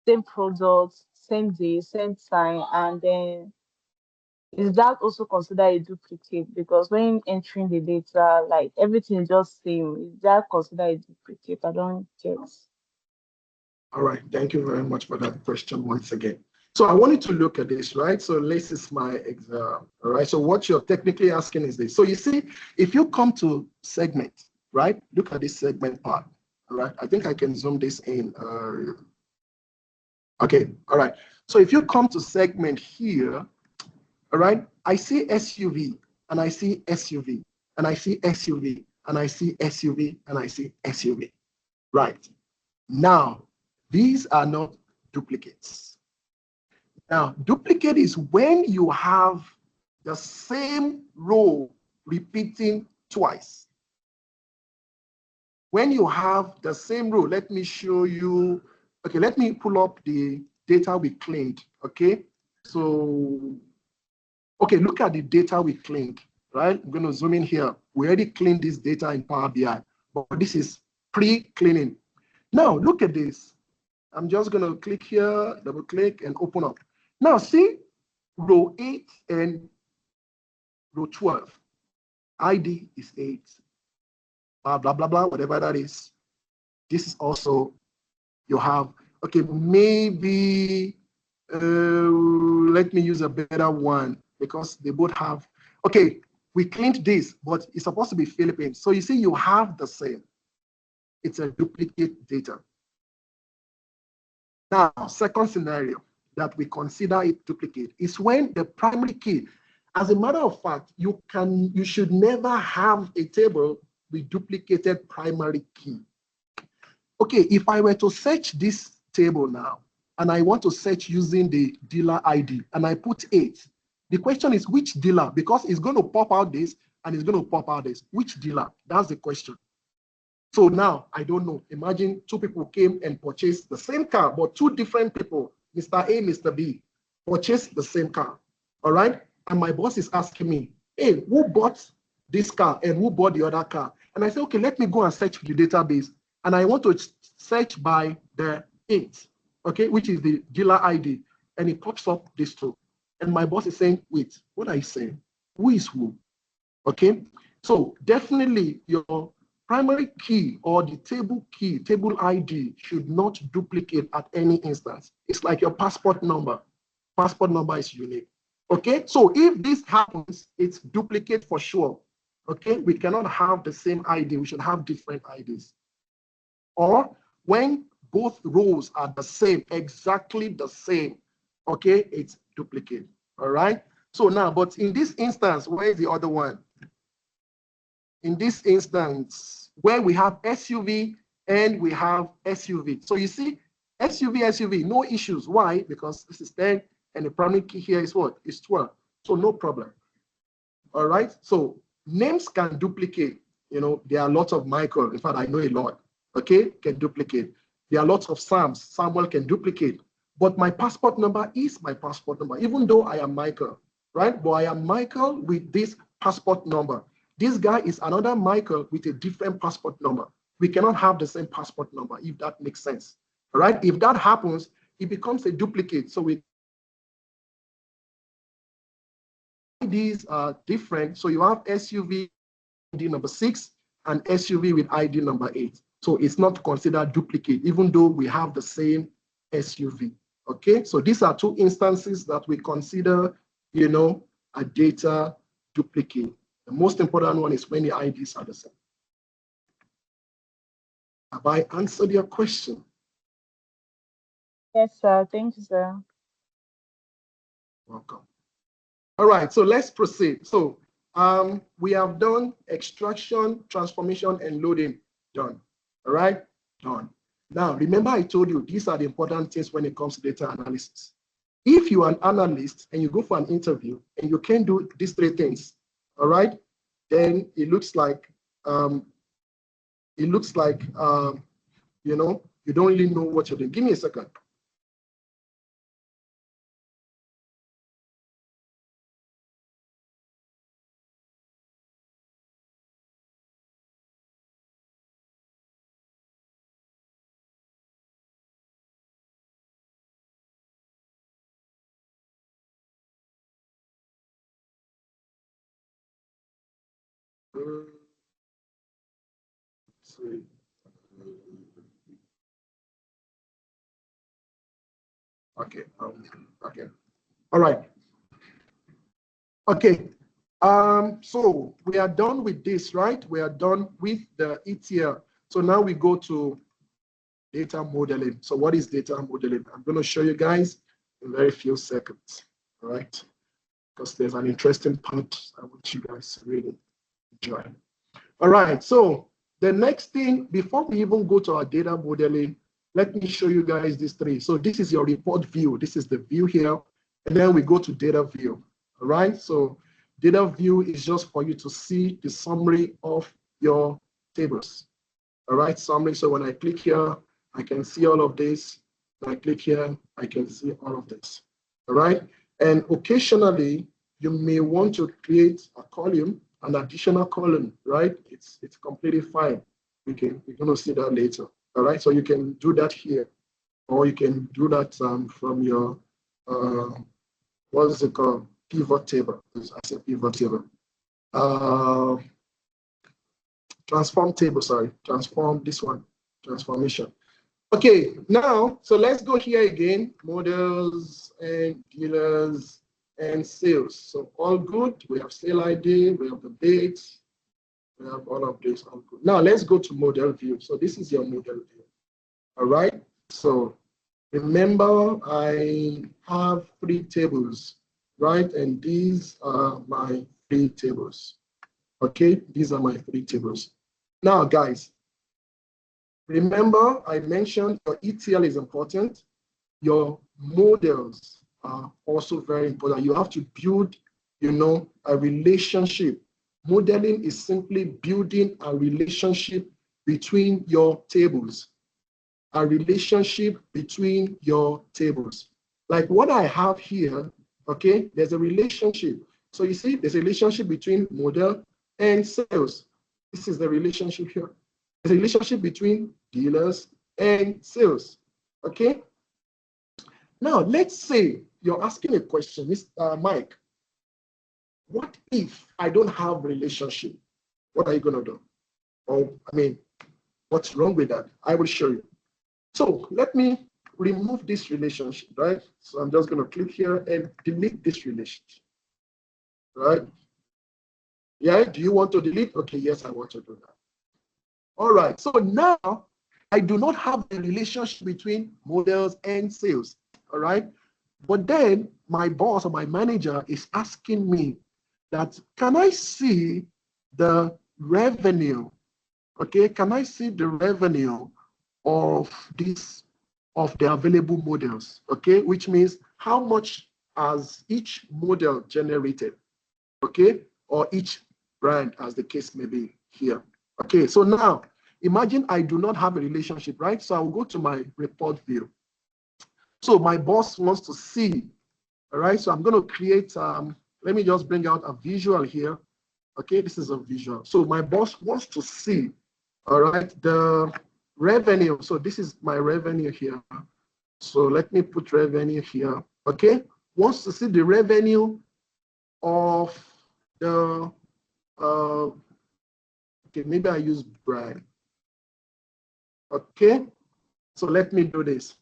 same products, same day, same time, and then is that also considered a duplicate? Because when entering the data, like everything is just same. Is that considered a duplicate? I don't get. All right, thank you very much for that question once again. So I wanted to look at this, right? So this is my exam, all right? So what you're technically asking is this. So you see, if you come to segment, right? Look at this segment part, all right? I think I can zoom this in. Okay, all right. So if you come to segment here, all right, I see SUV, and I see SUV, and I see SUV, and I see SUV, and I see SUV, right? Now, these are not duplicates. Now, duplicate is when you have the same row repeating twice. When you have the same row, let me show you. Okay, let me pull up the data we cleaned. Okay, so, okay, look at the data we cleaned, right? I'm going to zoom in here. We already cleaned this data in Power BI, but this is pre-cleaning. Now, look at this. I'm just going to click here, double click, and open up. Now, see row 8 and row 12. ID is 8, blah, blah, blah, blah, whatever that is. This is also, you have, okay, maybe, let me use a better one because they both have, okay, we cleaned this, but it's supposed to be Philippines. So you see, you have the same. It's a duplicate data. Now, second scenario that we consider it duplicate is when the primary key, as a matter of fact, you should never have a table with duplicated primary key. Okay, if I were to search this table now, and I want to search using the dealer ID, and I put 8, the question is which dealer? Because it's going to pop out this, and it's going to pop out this. Which dealer? That's the question. So now, I don't know. Imagine 2 people came and purchased the same car, but 2 different people, Mr. A, Mr. B, purchased the same car. all right? And my boss is asking me, hey, who bought this car and who bought the other car? And I say, okay, let me go and search the database. And I want to search by the 8, okay, which is the dealer ID. And it pops up this two. And my boss is saying, wait, what are you saying? Who is who? Okay, so definitely your primary key or the table key, table ID should not duplicate at any instance. It's like your passport number. Passport number is unique. Okay, so if this happens, it's duplicate for sure. Okay, we cannot have the same ID. We should have different IDs. Or when both rows are the same, exactly the same, okay, it's duplicate. All right. So now, but in this instance, where is the other one? In this instance, where we have SUV and we have SUV. So you see, SUV, no issues. Why? Because this is 10 and the primary key here is what? Is 12. So no problem. All right. So names can duplicate. You know, there are lots of Michael. In fact, I know a lot. Okay, can duplicate. There are lots of Sams. Samuel can duplicate. But my passport number is my passport number, even though I am Michael, right? But I am Michael with this passport number. This guy is another Michael with a different passport number. We cannot have the same passport number, if that makes sense. All right? If that happens, it becomes a duplicate. So these are different. So you have SUV ID number 6 and SUV with ID number 8. So it's not considered duplicate, even though we have the same SUV. Okay, so these are two instances that we consider, you know, a data duplicate. The most important one is when the IDs are the same. Have I answered your question? Yes, sir. Thank you, sir. Welcome. All right, so let's proceed. So we have done extraction, transformation, and loading. Done. All right, done. Now, remember I told you these are the important things when it comes to data analysis. If you are an analyst and you go for an interview and you can do these 3 things, all right, then it looks like you know, you don't really know what you're doing. Give me a second. Okay. Okay. All right. Okay. So we are done with this, right? We are done with the ETL. So now we go to data modeling. So what is data modeling? I'm going to show you guys in very few seconds. All right. Because there's an interesting part I want you guys to really enjoy. All right. So the next thing, before we even go to our data modeling, let me show you guys these 3. So this is your report view. This is the view here. And then we go to data view. All right. So data view is just for you to see the summary of your tables. All right. Summary. So when I click here, I can see all of this. When I click here, I can see all of this. All right. And occasionally, you may want to create a column, an additional column, right? It's completely fine. We're going to see that later. All right. So you can do that here, or you can do that from your what is it called? Pivot table. I said pivot table. Transform table, sorry. Transform this one. Transformation. Okay, now, so let's go here again. Models and dealers and sales. So all good. We have sale ID, we have the dates, we have all of this. All good. Now let's go to model view. So this is your model view. All right. So remember, I have 3 tables, right? And these are my 3 tables. Okay, these are my 3 tables. Now, guys, remember I mentioned your ETL is important. Your models are also very important. You have to build, you know, a relationship. Modeling is simply building a relationship between your tables. A relationship between your tables. Like what I have here, Okay, there's a relationship. So you see, there's a relationship between model and sales. This is the relationship here. There's a relationship between dealers and sales. Okay. Now, let's say you're asking a question, Mr. Mike. What if I don't have a relationship? What are you going to do? Or, I mean, what's wrong with that? I will show you. So let me remove this relationship, right? So I'm just going to click here and delete this relationship, right? Yeah, do you want to delete? Okay, yes, I want to do that. All right, so now I do not have a relationship between models and sales, all right? But then my boss or my manager is asking me that, can I see the revenue? Okay, can I see the revenue of this, of the available models? Okay, which means how much has each model generated? Okay, or each brand, as the case may be here. Okay, so now imagine I do not have a relationship, right? So I will go to my report view. So my boss wants to see, all right? So I'm going to create, let me just bring out a visual here. Okay, this is a visual. So my boss wants to see, all right, the revenue. So this is my revenue here. So let me put revenue here. Okay, wants to see the revenue of the, okay, maybe I use brand. Okay, so let me do this.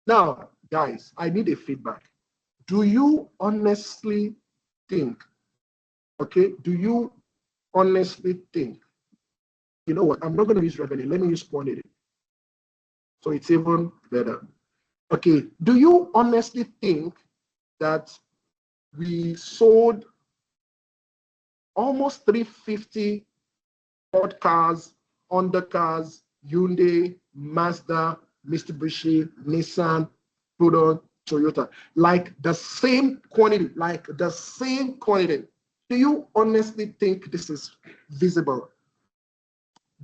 Now, guys, I need a feedback. Do you honestly think, okay, do you honestly think, you know what, I'm not going to use revenue, let me use quantity. So it's even better. Okay, do you honestly think that we sold almost 350 Ford cars, Honda cars, Hyundai, Mazda, Mitsubishi, Nissan, Proton, Toyota, like the same quantity, like the same quantity? Do you honestly think this is visible?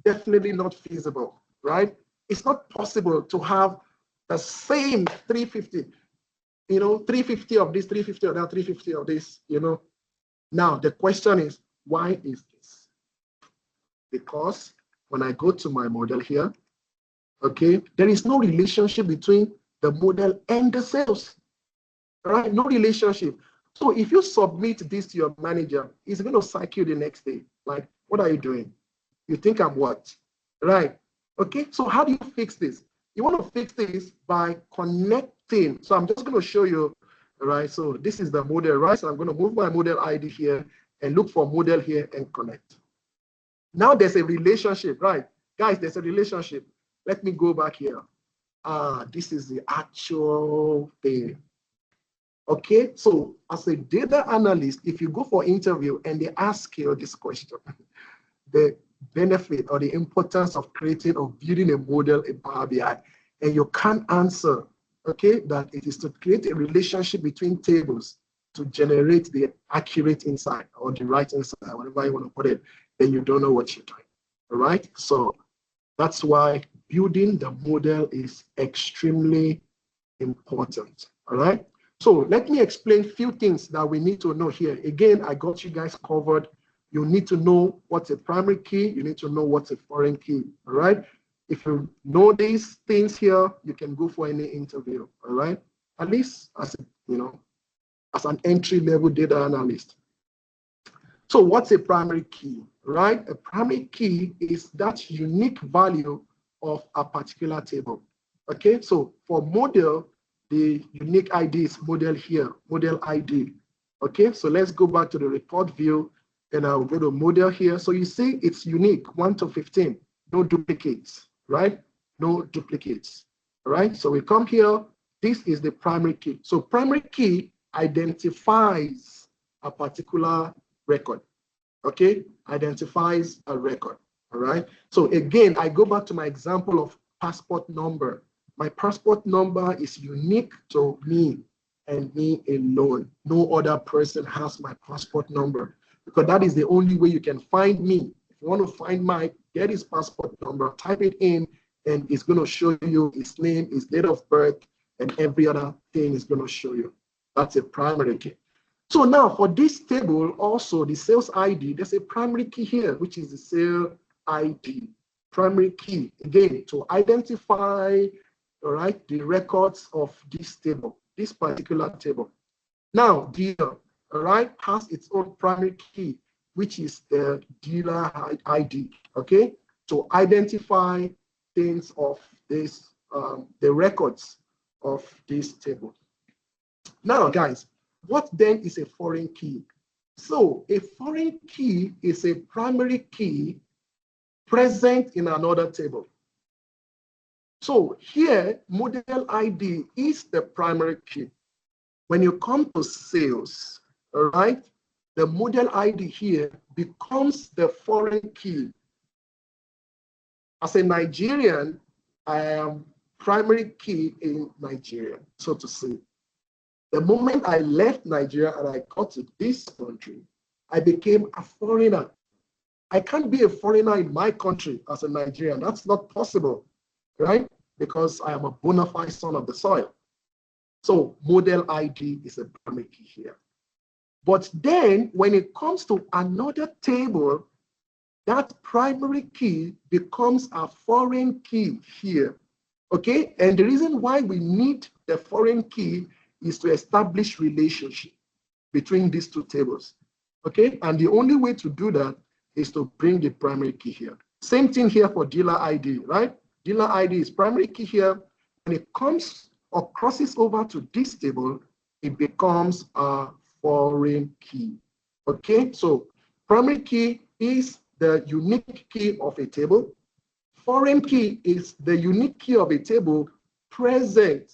Definitely not feasible, right? It's not possible to have the same 350, 350 of this, 350 of that, 350 of this, Now, the question is, why is this? Because when I go to my model here, okay, there is no relationship between the model and the sales, right? No relationship. So if you submit this to your manager, he's going to sack you the next day. Like, what are you doing? You think I'm what? Right? Okay, so how do you fix this? You want to fix this by connecting. So I'm just going to show you, right? So this is the model, right? So I'm going to move my model ID here and look for model here and connect. Now there's a relationship, right? Guys, there's a relationship. Let me go back here. This is the actual thing. Okay, so as a data analyst, if you go for interview and they ask you this question, the benefit or the importance of creating or building a model in Power BI, and you can't answer, okay, that it is to create a relationship between tables to generate the accurate insight or the right insight, whatever you want to put it, then you don't know what you're doing, all right? So that's why building the model is extremely important, all right? So let me explain a few things that we need to know here. Again, I got you guys covered. You need to know what's a primary key. You need to know what's a foreign key, all right? If you know these things here, you can go for any interview, all right? At least as as an entry-level data analyst. So what's a primary key, right? A primary key is that unique value of a particular table, okay? So for model, the unique ID is model here, model ID, okay? So let's go back to the report view and I'll go to model here. So you see it's unique, 1 to 15, no duplicates, right? No duplicates, all right? So we come here, this is the primary key. So primary key identifies a particular record, okay? Identifies a record, all right? So again, I go back to my example of passport number. My passport number is unique to me and me alone. No other person has my passport number because that is the only way you can find me. If you want to find Mike, get his passport number, type it in, and it's going to show you his name, his date of birth, and every other thing is going to show you. That's a primary key. So now for this table, also the sales ID, there's a primary key here, which is the sale ID. Primary key, again, to identify, all right, the records of this table, this particular table. Now, dealer, all right, has its own primary key, which is the dealer ID, okay, to identify things of this, the records of this table. Now, guys, what then is a foreign key? So a foreign key is a primary key present in another table. So here, model ID is the primary key. When you come to sales, all right, the model ID here becomes the foreign key. As a Nigerian, I am primary key in Nigeria, so to say. The moment I left Nigeria and I got to this country, I became a foreigner. I can't be a foreigner in my country as a Nigerian. That's not possible, right? Because I am a bona fide son of the soil. So model ID is a primary key here. But then when it comes to another table, that primary key becomes a foreign key here, okay? And the reason why we need the foreign key is to establish relationship between these two tables, okay? And the only way to do that is to bring the primary key here. Same thing here for dealer ID, right? Dealer ID is primary key here. When it comes or crosses over to this table, it becomes a foreign key, okay? So primary key is the unique key of a table. Foreign key is the unique key of a table present,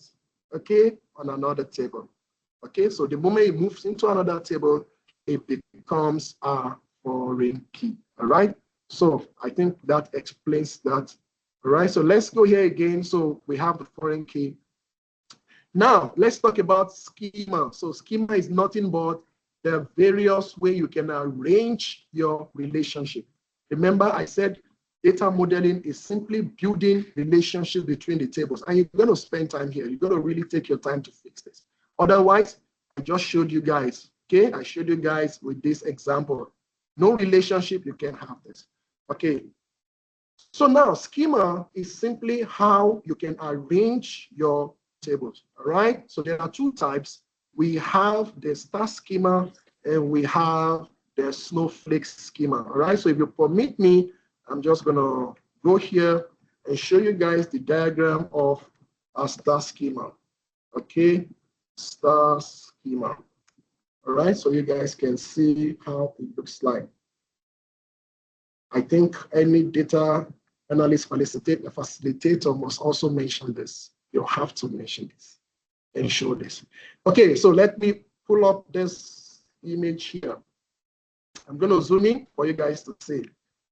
okay, on another table. Okay, so the moment it moves into another table, it becomes a foreign key. All right, so I think that explains that. All right, so let's go here again. So we have the foreign key. Now let's talk about schema. So schema is nothing but the various ways you can arrange your relationship. Remember, I said data modeling is simply building relationships between the tables, and you're going to spend time here. You're going to really take your time to fix this. Otherwise, I just showed you guys, okay? I showed you guys with this example. No relationship, you can't have this, okay? So now schema is simply how you can arrange your tables, all right? So there are two types. We have the star schema and we have the snowflake schema, all right? So if you permit me, I'm just gonna go here and show you guys the diagram of a star schema, okay? Star schema, all right? So you guys can see how it looks like. I think any data analyst facilitator must also mention this. You have to mention this and show this. Okay, so let me pull up this image here. I'm going to zoom in for you guys to see.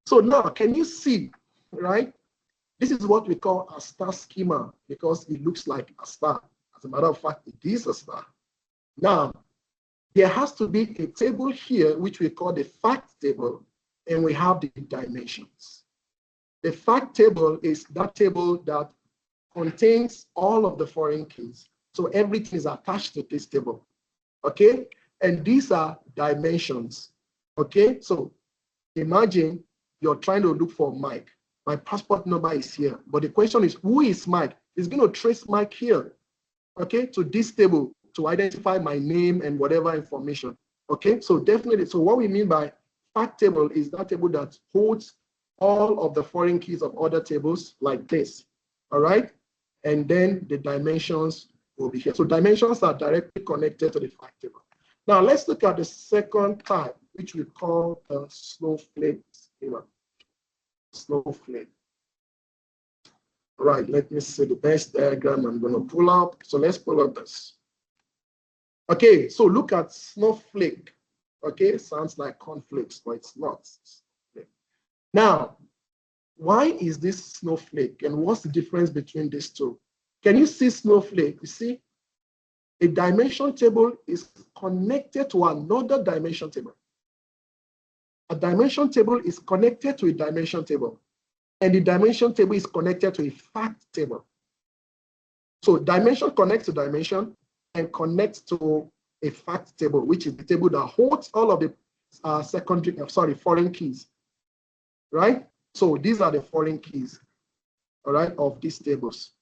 So now, can you see, right? This is what we call a star schema because it looks like a star. As a matter of fact, it is a star. Now, there has to be a table here, which we call the fact table, and we have the dimensions. The fact table is that table that contains all of the foreign keys. So everything is attached to this table, okay? And these are dimensions, okay? So imagine you're trying to look for Mike. My passport number is here, but the question is, who is Mike? It's going to trace Mike here, okay, to this table to identify my name and whatever information, okay? So definitely, so what we mean by fact table is that table that holds all of the foreign keys of other tables like this, all right? And then the dimensions will be here. So dimensions are directly connected to the fact table. Now let's look at the second type, which we call the snowflake schema. Snowflake. All right, let me see the best diagram I'm going to pull up. So let's pull up this. Okay, so look at snowflake. Okay, sounds like cornflakes, but it's not. Now, why is this snowflake and what's the difference between these two? Can you see snowflake? You see, a dimension table is connected to another dimension table. A dimension table is connected to a dimension table, and the dimension table is connected to a fact table. So dimension connects to dimension and connects to a fact table, which is the table that holds all of the foreign keys, right? So these are the foreign keys, all right, of these tables.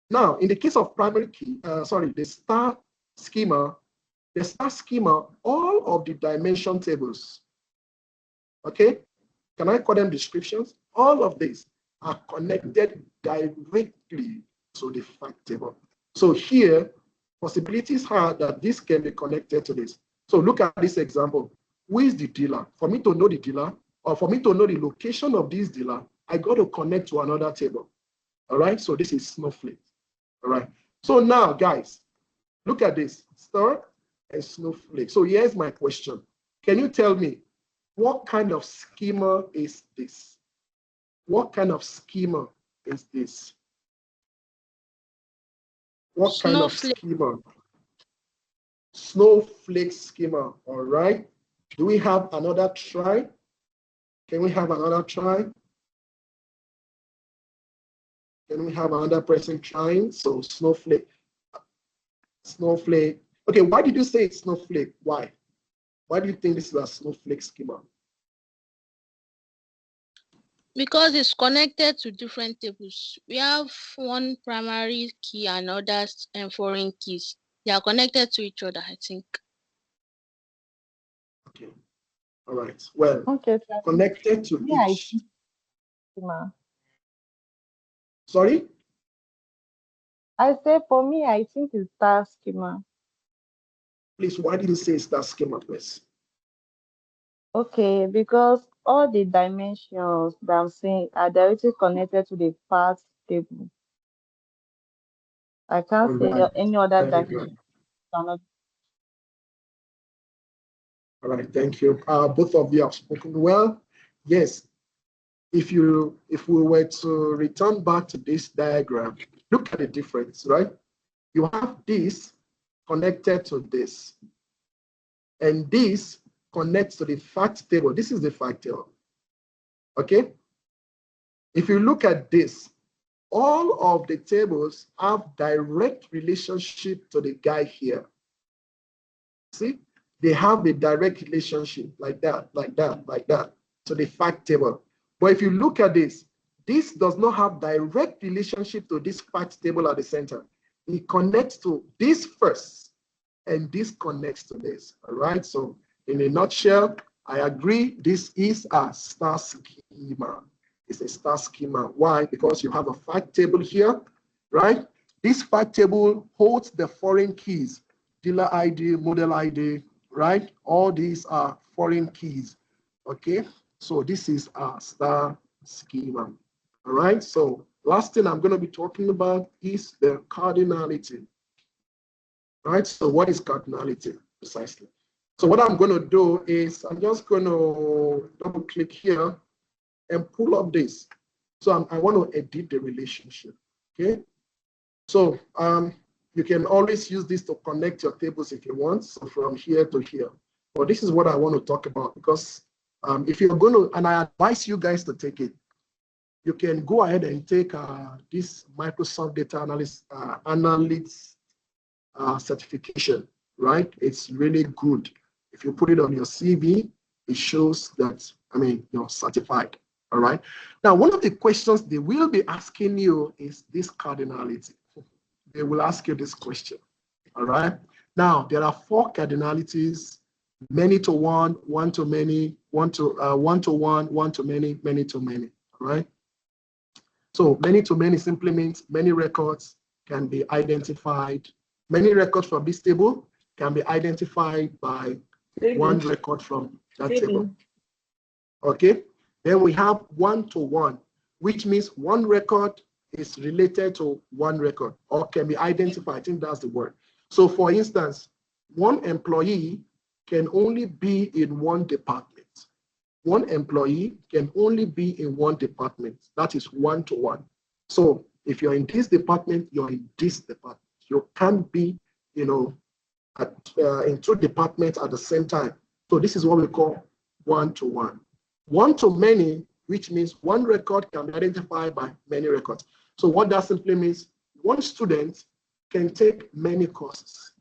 Now, in the case of primary key, the star schema, all of the dimension tables, okay, can I call them descriptions? All of these are connected directly to the fact table. So here, possibilities are that this can be connected to this. So look at this example. Who is the dealer? For me to know the dealer, or for me to know the location of this dealer, I got to connect to another table. All right, so this is Snowflake. All right, so now guys, look at this, star and Snowflake. So here's my question. Can you tell me what kind of schema is this? What kind of schema is this? What kind of schema? Snowflake schema, all right. Do we have another try? Can we have another try? Can we have another person trying? So Snowflake. Okay, why did you say it's Snowflake? Why? Why do you think this is a Snowflake schema? Because it's connected to different tables. We have one primary key and others and foreign keys. They are connected to each other, I think. Okay. All right. Well, okay, connected to each. Schema. Sorry? I say for me, I think it's star schema. Please, why did you say star schema, please? Okay, because all the dimensions that I'm saying are directly connected to the fact table. I can't say any other dimension. All right, thank you. Both of you have spoken well. Yes, if we were to return back to this diagram, look at the difference, right? You have this connected to this, and this connects to the fact table. This is the fact table, okay? If you look at this, all of the tables have direct relationship to the guy here. See, they have a direct relationship like that, to the fact table. But if you look at this does not have direct relationship to this fact table at the center. It connects to this first, and this connects to this, all right? So in a nutshell, I agree, this is a star schema. It's a star schema. Why? Because you have a fact table here, right? This fact table holds the foreign keys, dealer ID, model ID, right? All these are foreign keys, okay? So this is a star schema, all right? So last thing I'm gonna be talking about is the cardinality, right? So what is cardinality precisely? So what I'm gonna do is I'm just gonna double click here and pull up this. So I want to edit the relationship, okay? So you can always use this to connect your tables if you want, so from here to here. But this is what I want to talk about, because if you're going to, and I advise you guys to take it, you can go ahead and take this Microsoft Data Analyst certification, right? It's really good. If you put it on your CV, it shows that, I mean, you're certified. All right. Now, one of the questions they will be asking you is this cardinality. They will ask you this question. All right. Now, there are 4 cardinalities: many to one, one to many, one to one to many, many to many. All right. So many to many simply means many records can be identified. Many records from this table can be identified by one record from that table. Okay. Then we have one to one, which means one record is related to one record or can be identified. I think that's the word. So for instance, one employee can only be in one department. One employee can only be in one department. That is one to one. So if you're in this department, you're in this department. You can't be, in 2 departments at the same time. So this is what we call one to one. One to many, which means one record can be identified by many records. So what that simply means, one student can take many courses.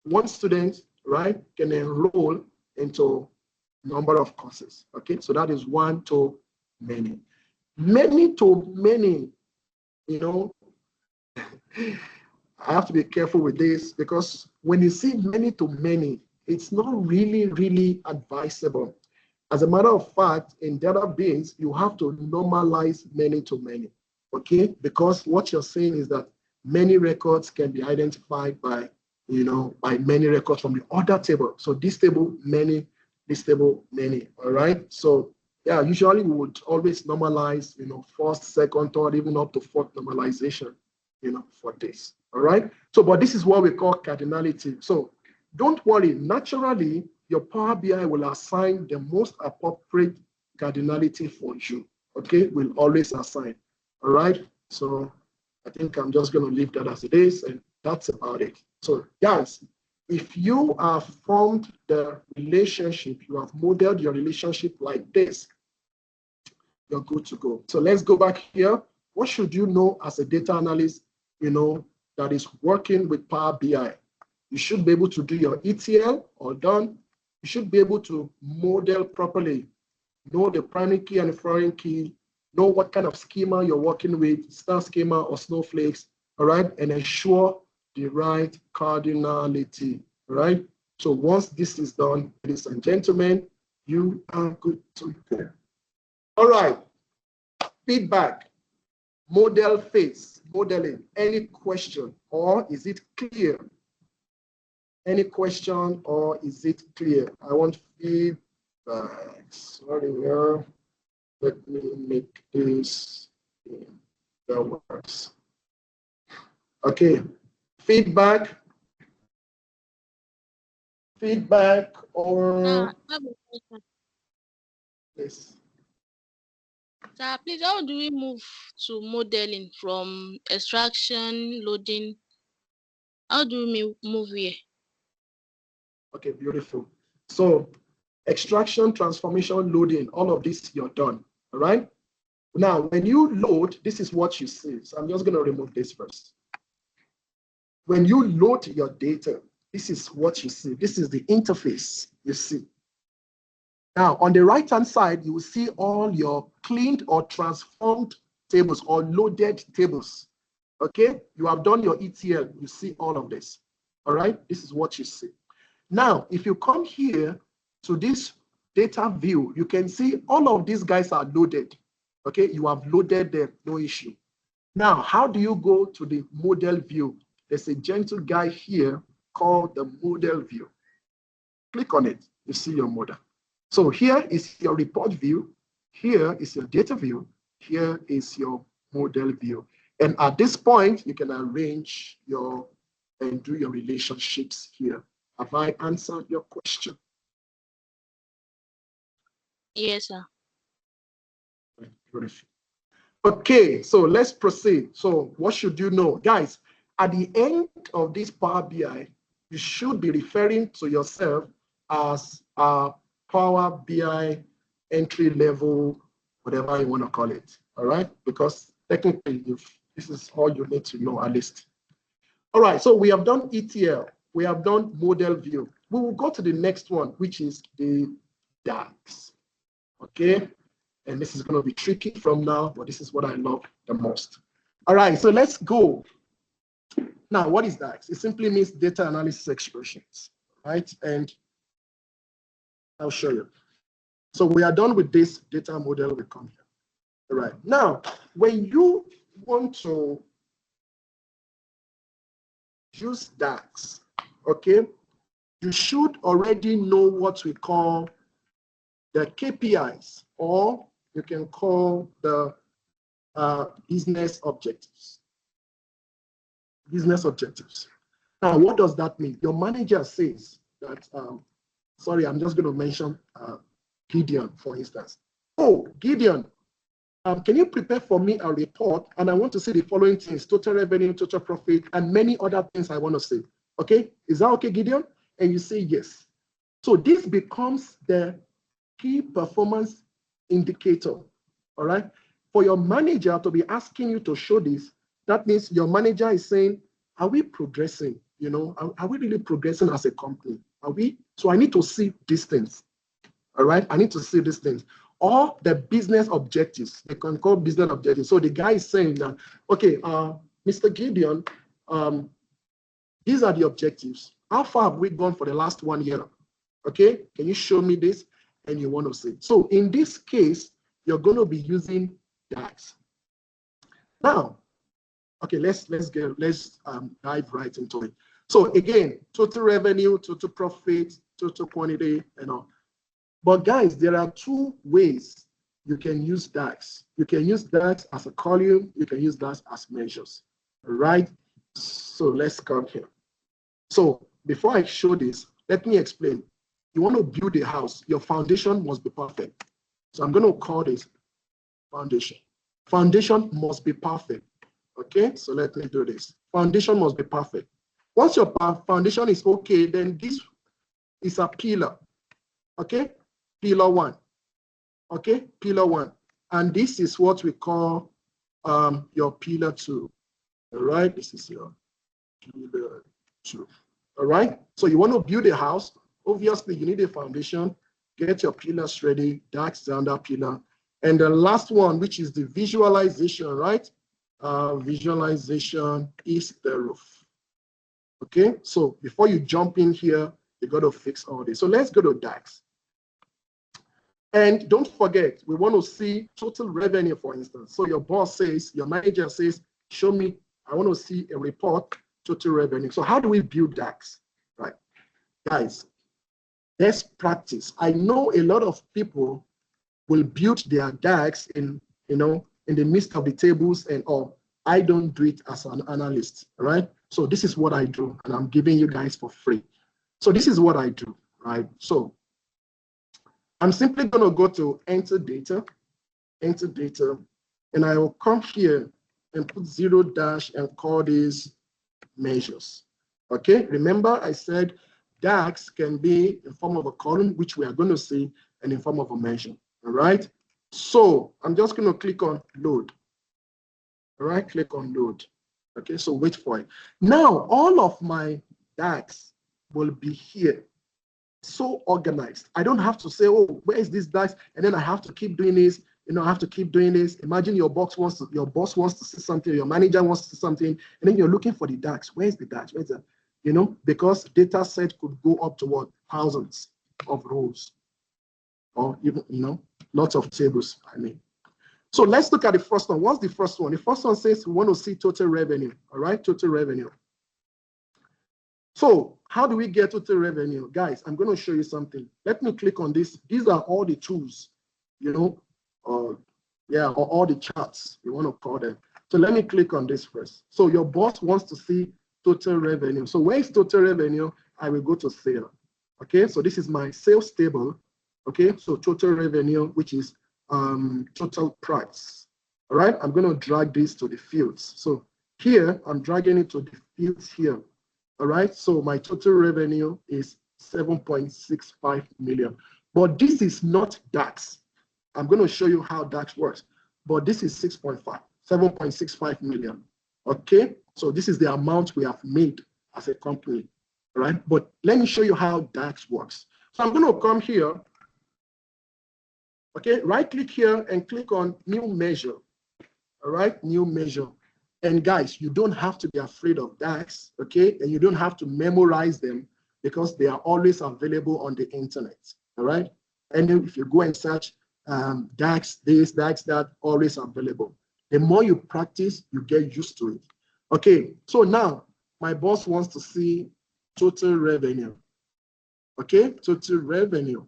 one student, right, can enroll into number of courses. Okay, so that is one to many. Many to many, you know, I have to be careful with this because when you see many to many, it's not really advisable. As a matter of fact, in database, you have to normalize many to many, okay? Because what you're saying is that many records can be identified by, by many records from the other table. So this table, many, this table, many, all right? So yeah, usually we would always normalize, first, second, third, even up to fourth normalization, for this, all right? So, but this is what we call cardinality. So don't worry, naturally, your Power BI will assign the most appropriate cardinality for you, okay? Will always assign, all right? So I think I'm just gonna leave that as it is, and that's about it. So guys, if you have formed the relationship, you have modeled your relationship like this, you're good to go. So let's go back here. What should you know as a data analyst, that is working with Power BI? You should be able to do your ETL, all done. You should be able to model properly, know the primary key and the foreign key, know what kind of schema you're working with, star schema or snowflakes, all right, and ensure the right cardinality, all right? So once this is done, ladies and gentlemen, you are good to go. All right, feedback, model phase, modeling, any question, or is it clear? Any question, or is it clear? I want feedback. Sorry, here. Let me make this that works. Okay, feedback. Feedback or yes. Sir, please, how do we move to modeling from extraction, loading? How do we move here? Okay, beautiful. So extraction, transformation, loading, all of this, you're done, all right? Now, when you load, this is what you see. So I'm just gonna remove this first. When you load your data, this is what you see. This is the interface you see. Now, on the right-hand side, you will see all your cleaned or transformed tables or loaded tables. Okay, you have done your ETL, you see all of this. All right, this is what you see. Now, if you come here to this data view, you can see all of these guys are loaded. Okay, you have loaded them, no issue. Now, how do you go to the model view? There's a gentle guy here called the model view. Click on it, you see your model. So here is your report view, here is your data view, here is your model view. And at this point, you can arrange and do your relationships here. Have I answered your question? Yes, sir. Okay, so let's proceed. So what should you know? Guys, at the end of this Power BI, you should be referring to yourself as a Power BI entry level, whatever you want to call it, all right? Because technically, this is all you need to know at least. All right, so we have done ETL, we have done model view. We will go to the next one, which is the DAX, okay? And this is going to be tricky from now, but this is what I love the most. All right, so let's go. Now, what is DAX? It simply means data analysis expressions, right? And I'll show you. So we are done with this data model. We come here. All right. Now, when you want to use DAX, okay, you should already know what we call the KPIs, or you can call the business objectives. Business objectives. Now, what does that mean? Your manager says that, sorry, I'm just going to mention Gideon, for instance. Oh, Gideon, can you prepare for me a report? And I want to say the following things: total revenue, total profit, and many other things I want to say. Okay, is that okay, Gideon? And you say yes. So this becomes the key performance indicator, all right? For your manager to be asking you to show this, that means your manager is saying, are we progressing? You know, are we really progressing as a company? Are we? So I need to see these things. All right, I need to see these things. Or the business objectives, they can call business objectives. So the guy is saying that, okay, Mr. Gideon, these are the objectives. How far have we gone for the last 1 year? Okay, can you show me this? And you want to see. So in this case, you're going to be using DAX. Now, okay, let's dive right into it. So again, total revenue, total profit, total quantity, and all. But guys, there are two ways you can use DAX. You can use DAX as a column. You can use DAX as measures. All right. So let's come here. So before I show this, let me explain. You want to build a house, your foundation must be perfect. So I'm going to call this foundation. Foundation must be perfect. Okay, so let me do this. Foundation must be perfect. Once your foundation is okay, then this is a pillar. Okay, pillar 1. Okay, pillar 1. And this is what we call your pillar 2. All right, this is your pillar 2. All right, so you want to build a house. Obviously, you need a foundation. Get your pillars ready. DAX down that pillar. And the last one, which is the visualization, right? Visualization is the roof. Okay, so before you jump in here, you got to fix all this. So let's go to DAX. And don't forget, we want to see total revenue, for instance. So your boss says, your manager says, show me, I want to see a report, total revenue. So how do we build DAX? Right, guys, best practice. I know a lot of people will build their DAX in, you know, in the midst of the tables and all. I don't do it as an analyst, right? So this is what I do, and I'm giving you guys for free. So this is what I do, right? So I'm simply going to go to enter data, and I will come here and put 0- and call these measures. Okay, remember I said DAX can be in form of a column, which we are going to see, and in form of a measure. All right, so I'm just going to click on load. All right, click on load. Okay, so wait for it. Now all of my DAX will be here, so organized. I don't have to say, oh, where is this DAX? And then I have to keep doing this. You know, I have to keep doing this. Imagine your boss wants to see something, your manager wants to see something, and then you're looking for the DAX. Where's the DAX? Where's that? You know, because data set could go up to what? Thousands of rows, or even, you know, lots of tables, I mean. So let's look at the first one. What's the first one? The first one says we want to see total revenue. All right, total revenue. So how do we get total revenue? Guys, I'm going to show you something. Let me click on this. These are all the tools, you know, or all the charts, you want to call them. So let me click on this first. So your boss wants to see total revenue. So where is total revenue? I will go to sale. Okay, so this is my sales table. Okay, so total revenue, which is total price. All right, I'm going to drag this to the fields. So here, I'm dragging it to the fields here. All right, so my total revenue is 7.65 million. But this is not DAX. I'm going to show you how DAX works. But this is 7.65 million. Okay, so this is the amount we have made as a company. All right, but let me show you how DAX works. So I'm going to come here. Okay, right click here and click on new measure. All right, new measure. And guys, you don't have to be afraid of DAX, okay? And you don't have to memorize them because they are always available on the internet, all right? And if you go and search DAX, this, DAX, that, always available. The more you practice, you get used to it. Okay, so now my boss wants to see total revenue. Okay, total revenue,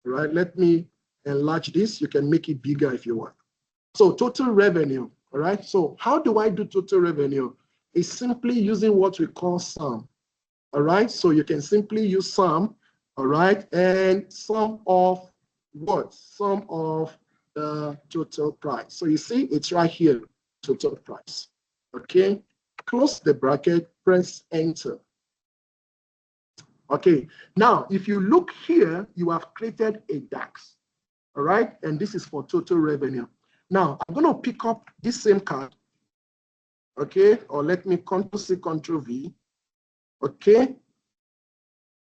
all right? Let me enlarge this. You can make it bigger if you want. So total revenue. All right, so how do I do total revenue? It's simply using what we call sum. All right, so you can simply use sum, all right, and sum of what? Sum of the total price. So you see, it's right here, total price. Okay, close the bracket, press enter. Okay, now if you look here, you have created a DAX. All right, and this is for total revenue. Now, I'm going to pick up this same card, okay? Or let me Ctrl-C, Ctrl-V. Okay.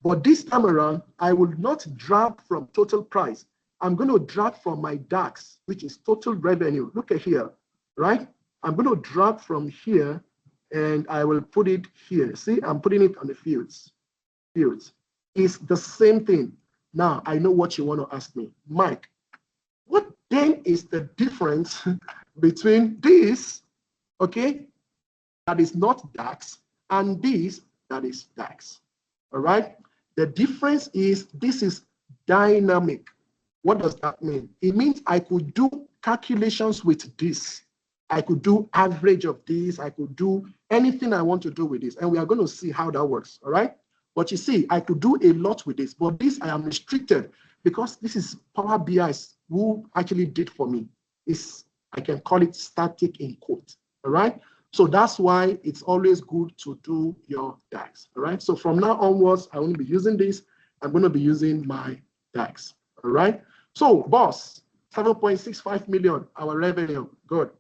But this time around, I will not drag from total price. I'm going to drag from my DAX, which is total revenue. Look at here, right? I'm going to drag from here and I will put it here. See, I'm putting it on the fields. Fields. It's the same thing. Now, I know what you want to ask me. Mike, what then is the difference between this, okay, that is not DAX, and this that is DAX? All right. The difference is this is dynamic. What does that mean? It means I could do calculations with this. I could do average of this. I could do anything I want to do with this. And we are going to see how that works. All right. But you see, I could do a lot with this. But this I am restricted because this is Power BI who actually did for me. I can call it static in quote. All right. So that's why it's always good to do your DAX, all right? So from now onwards, I won't be using this. I'm going to be using my DAX, all right? So boss, 7.65 million, our revenue, good.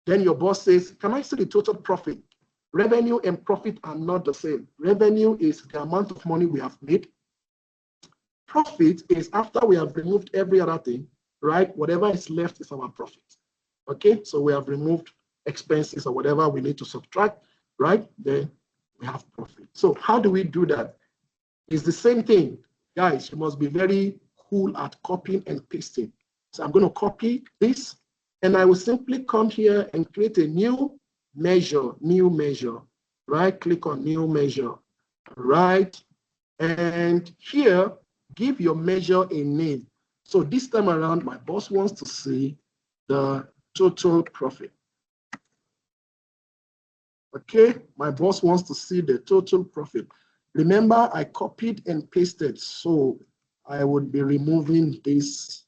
Then your boss says, can I see the total profit? Revenue and profit are not the same. Revenue is the amount of money we have made. Profit is after we have removed every other thing, right? Whatever is left is our profit, okay? So we have removed expenses or whatever we need to subtract, right? Then we have profit. So how do we do that? It's the same thing. Guys, you must be very cool at copying and pasting. So I'm going to copy this, and I will simply come here and create a new measure, right? Click on new measure, right? And here, give your measure a name. So this time around, my boss wants to see the total profit. Okay, my boss wants to see the total profit. Remember, I copied and pasted, so I would be removing this.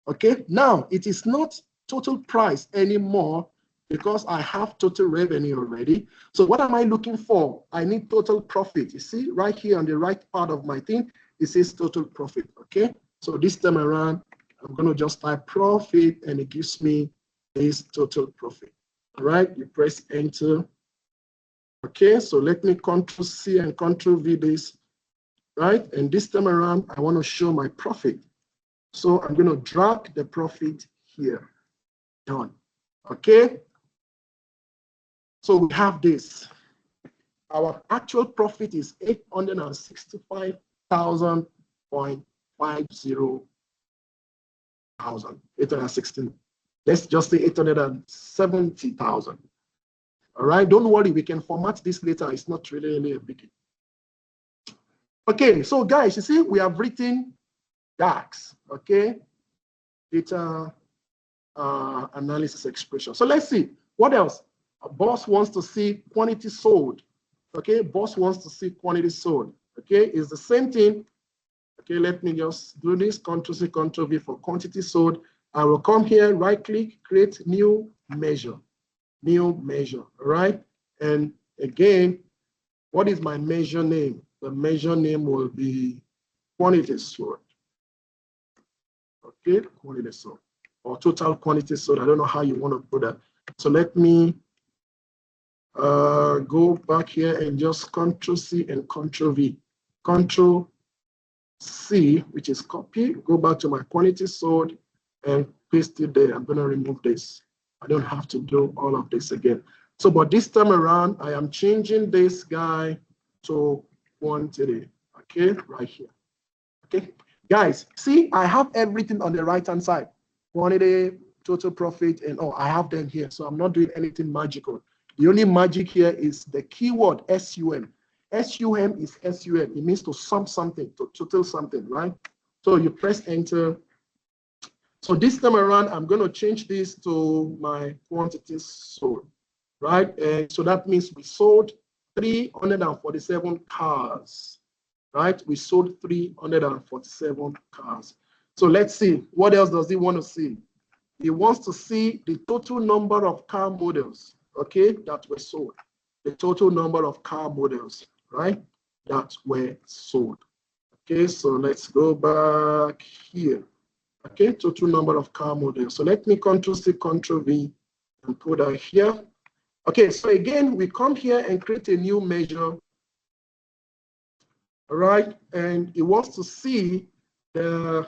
Okay, now it is not total price anymore because I have total revenue already. So what am I looking for? I need total profit. You see, right here on the right part of my thing, it says total profit. Okay, so this time around, I'm going to just type profit and it gives me this total profit. All right, you press enter. Okay, so let me Control C and Control V this, right? And this time around, I want to show my profit. So I'm going to drag the profit here. Done. Okay. So we have this. Our actual profit is 865,050,000. Let's just say 870,000. All right, don't worry, we can format this later. It's not really a biggie. Okay, so guys, you see, we have written DAX, okay? Data analysis expression. So let's see, what else? A boss wants to see quantity sold, okay? Boss wants to see quantity sold, okay? It's the same thing. Okay, let me just do this, Control C, Control V for quantity sold. I will come here, right click, create new measure. New measure, all right? And again, what is my measure name? The measure name will be quantity sold. Okay, quantity sold, or total quantity sold. I don't know how you want to put that. So let me go back here and just Control C and Control V. Control C, which is copy, go back to my quantity sold and paste it there. I'm going to remove this. I don't have to do all of this again. So, but this time around, I am changing this guy to quantity, okay, right here. Okay, guys, see, I have everything on the right-hand side. Quantity, total profit, and I have them here. So I'm not doing anything magical. The only magic here is the keyword SUM. SUM is SUM. It means to sum something, to total something, right? So you press enter. So this time around, I'm going to change this to my quantities sold, right? And so that means we sold 347 cars, right? We sold 347 cars. So let's see, what else does he want to see? He wants to see the total number of car models, okay, that were sold. The total number of car models, right, that were sold. Okay, so let's go back here. Okay, total number of car models. So let me Control C, Control V, and put that here. Okay, so again, we come here and create a new measure. all right? And it wants to see the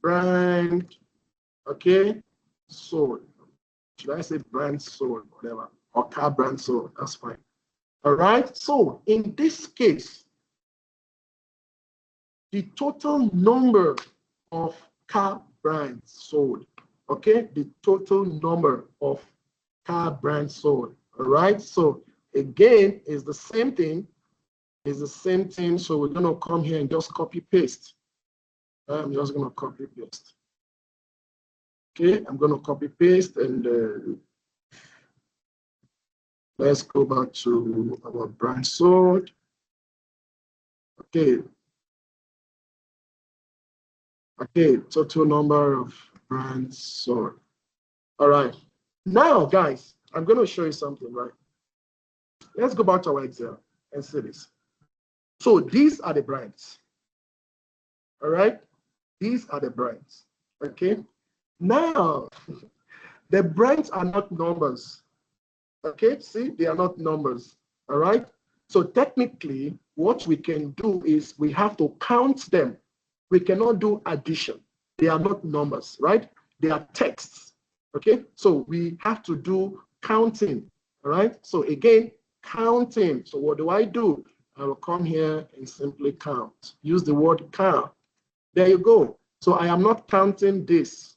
brand, okay, sold. Should I say brand sold, whatever, or car brand sold, that's fine. All right, so in this case, the total number of car brands sold, okay, the total number of car brands sold, all right? So again, it's the same thing, so we're gonna come here and just copy paste. I'm just gonna copy paste. Okay, I'm gonna copy paste and let's go back to our brand sold. Okay. Okay, total number of brands sold. All right. Now, guys, I'm going to show you something, right? Let's go back to our Excel and see this. So these are the brands. All right. These are the brands. Okay. Now, the brands are not numbers. Okay. See, they are not numbers. All right. So technically, what we can do is we have to count them. We cannot do addition. They are not numbers, right? They are texts. Okay. So we have to do counting. All right. So again, counting. So what do? I will come here and simply count. Use the word count. There you go. So I am not counting this.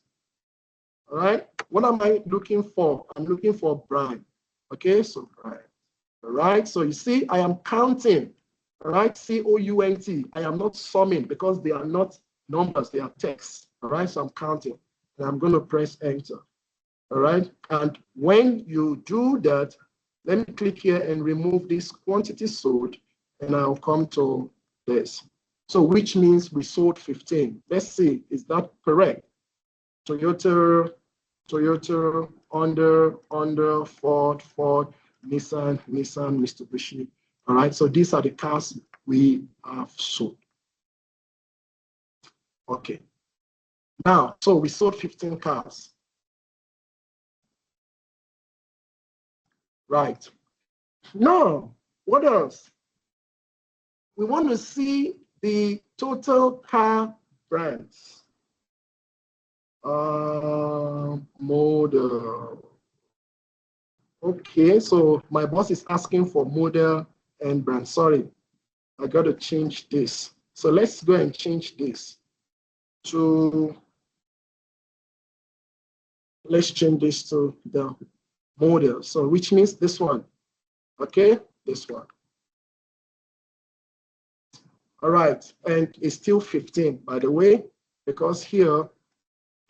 All right. What am I looking for? I'm looking for brand. Okay. So brand. All right. So you see, I am counting. All right. COUNT. I am not summing because they are not numbers. They are texts. All right. So I'm counting. And I'm going to press enter. All right. And when you do that, let me click here and remove this quantity sold. And I'll come to this. So which means we sold 15. Let's see, is that correct? Toyota, Honda, Ford, Nissan, Mitsubishi. All right, so these are the cars we have sold. Okay. Now, so we sold 15 cars. Right. Now, what else? We want to see the total car brands. Model. Okay, so my boss is asking for model and brand. Sorry, I got to change this. So let's go and change this to, let's change this to the model. So which means this one. Okay, this one. All right, and it's still 15, by the way, because here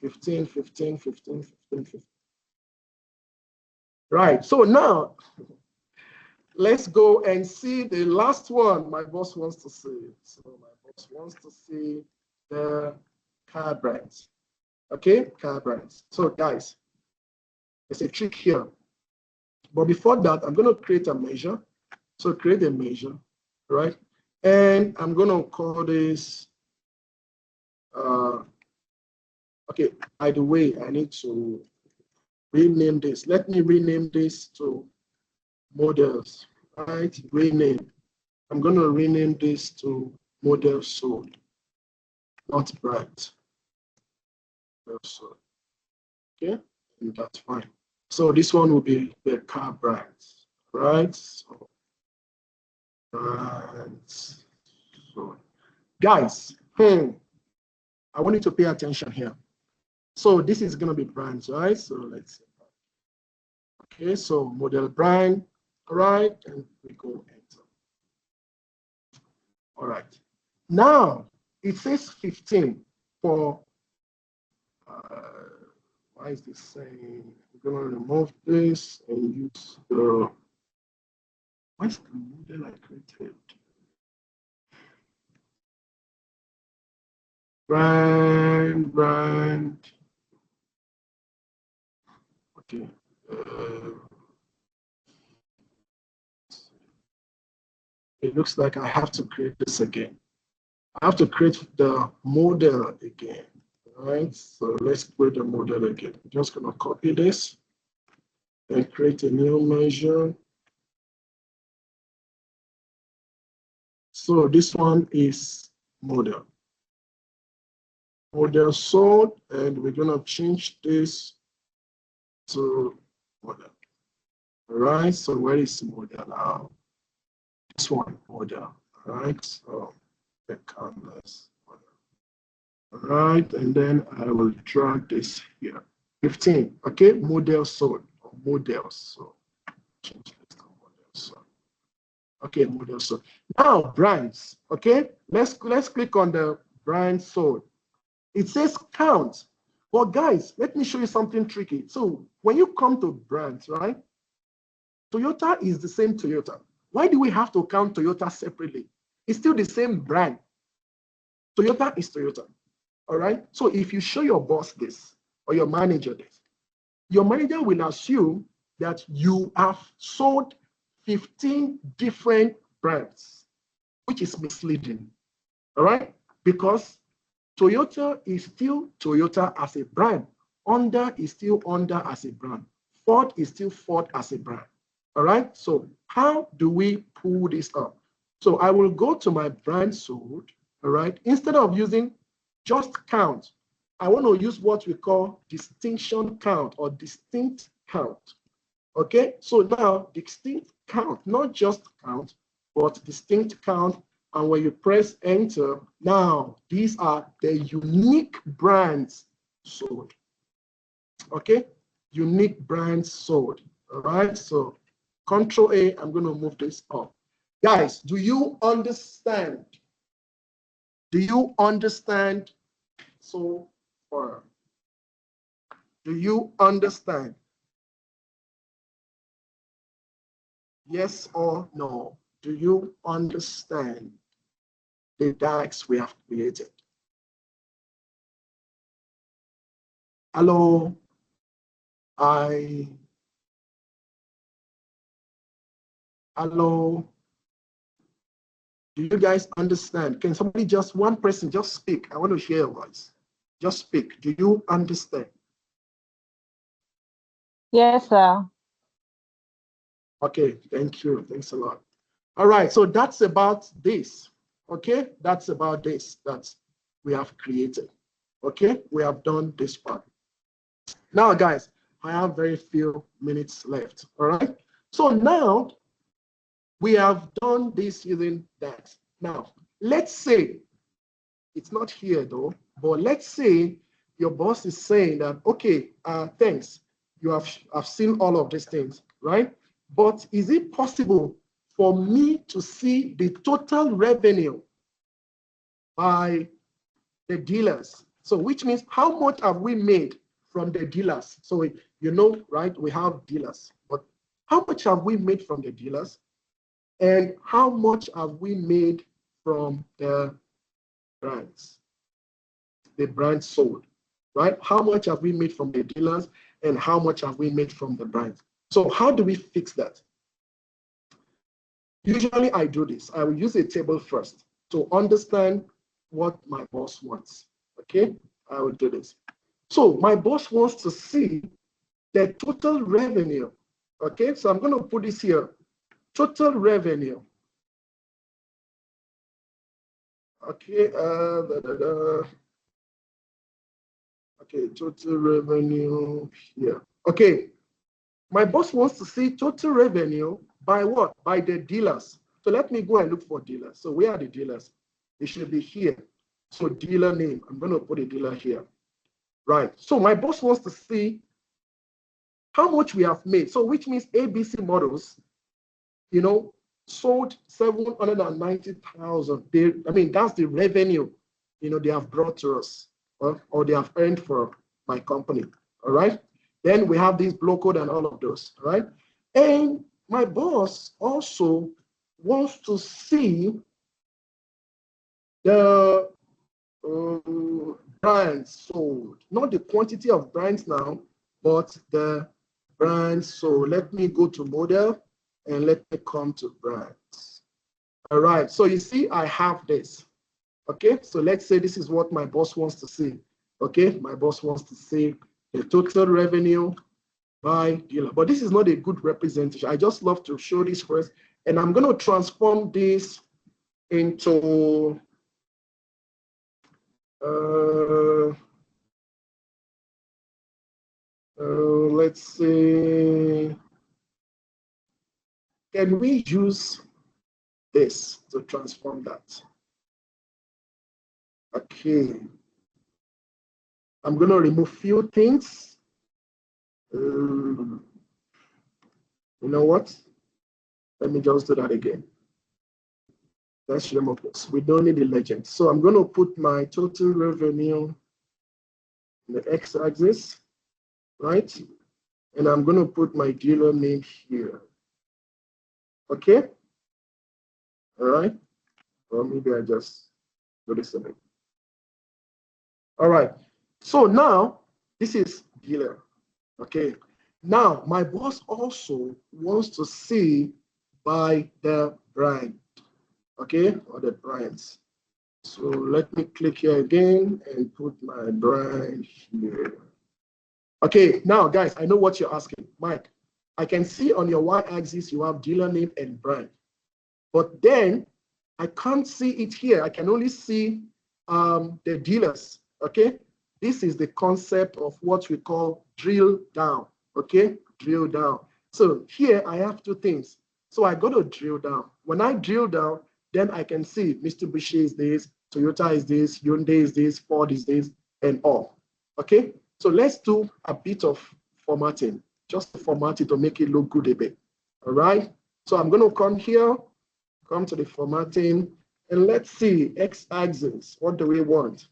15, 15, 15, 15, 15. Right, so now let's go and see the last one my boss wants to see. So my boss wants to see the car brands. Okay, car brands. So guys, there's a trick here. But before that, I'm going to create a measure. So create a measure, right? And I'm going to call this, okay, by the way, I need to rename this. Let me rename this to models, right? Rename. I'm going to rename this to model sold, not brand. So, okay, and that's fine. So this one will be the car brands, right? So, brands. So, guys, I want you to pay attention here. So this is going to be brands, right? So let's see. Okay, so model brand, all right, and we go enter. All right. Now it says 15 for. Why is this saying? We're going to remove this and use the. What's the model I created? Brand. Okay. It looks like I have to create this again. I have to create the model again. All right. So let's create the model again. I'm just going to copy this and create a new measure. So this one is model. Model sold, and we're gonna change this to model. All right, so where is model now? This one, model. All right, so the canvas. All right, and then I will drag this here. 15, okay, model sold, or models. So change this to model sold. Okay, model sold. Now brands, okay, let's click on the brand sold. It says count. But guys, let me show you something tricky. So when you come to brands, right? Toyota is the same Toyota. Why do we have to count Toyota separately? It's still the same brand. Toyota is Toyota. All right. So if you show your boss this or your manager this, your manager will assume that you have sold 15 different brands, which is misleading. All right. Because Toyota is still Toyota as a brand. Honda is still Honda as a brand. Ford is still Ford as a brand. All right. So how do we pull this up? So I will go to my brand sold. All right. Instead of using just count, I want to use what we call distinction count or distinct count. Okay. So now distinct count, not just count, but distinct count. And when you press enter, now these are the unique brands sold. Okay, unique brands sold. All right, so Control A, I'm going to move this up. Guys, do you understand? Do you understand so far? Do you understand? Yes or no? Do you understand the DAX we have created? Hello, hello. Do you guys understand? Can somebody one person just speak? I want to hear your voice. Just speak. Do you understand? Yes, sir. Okay, thank you. Thanks a lot. All right, so that's about this. Okay, that's about this that we have created. Okay, we have done this part. Now, guys, I have very few minutes left. All right, so now we have done this using that. Now, let's say it's not here though, but let's say your boss is saying that, okay, thanks, I've seen all of these things, right? But is it possible for me to see the total revenue by the dealers? So which means how much have we made from the dealers? So you know, right, we have dealers, but how much have we made from the dealers? And how much have we made from the brands? The brands sold, right? How much have we made from the dealers and how much have we made from the brands? So how do we fix that? Usually I do this. I will use a table first to understand what my boss wants. Okay, I will do this. So my boss wants to see the total revenue. Okay, so I'm going to put this here. Total revenue. Okay, okay, total revenue here. Okay, my boss wants to see total revenue by what? By the dealers. So let me go and look for dealers. So where are the dealers? It should be here. So dealer name, I'm going to put a dealer here. Right. So my boss wants to see how much we have made. So which means ABC models, you know, sold 790,000. I mean, that's the revenue, you know, they have brought to us or they have earned for my company. All right. Then we have this block code and all of those. All right. And my boss also wants to see the brands sold, not the quantity of brands now, but the brands sold. Let me go to model and let me come to brands. All right, so you see, I have this. Okay, so let's say this is what my boss wants to see. Okay, my boss wants to see the total revenue by dealer, but this is not a good representation. I just love to show this first, and I'm going to transform this into let's say, can we use this to transform that? Okay. I'm going to remove few things. You know what? Let me just do that again. Let's remove this. We don't need the legend. So I'm going to put my total revenue in the x-axis, right? And I'm going to put my dealer name here. Okay? All right? Or maybe I just do this again. All right. So now this is dealer. Okay. Now my boss also wants to see by the brand. Okay, or the brands. So let me click here again and put my brand here. Okay, now guys, I know what you're asking. Mike, I can see on your y-axis you have dealer name and brand, but then I can't see it here. I can only see the dealers. Okay, this is the concept of what we call drill down. Okay, drill down. So here I have two things. So I go to drill down. When I drill down, then I can see Mitsubishi is this, Toyota is this, Hyundai is this, Ford is this, and all. Okay, so let's do a bit of formatting, just to format it to make it look good a bit. All right, so I'm going to come here, come to the formatting, and let's see x-axis. What do we want?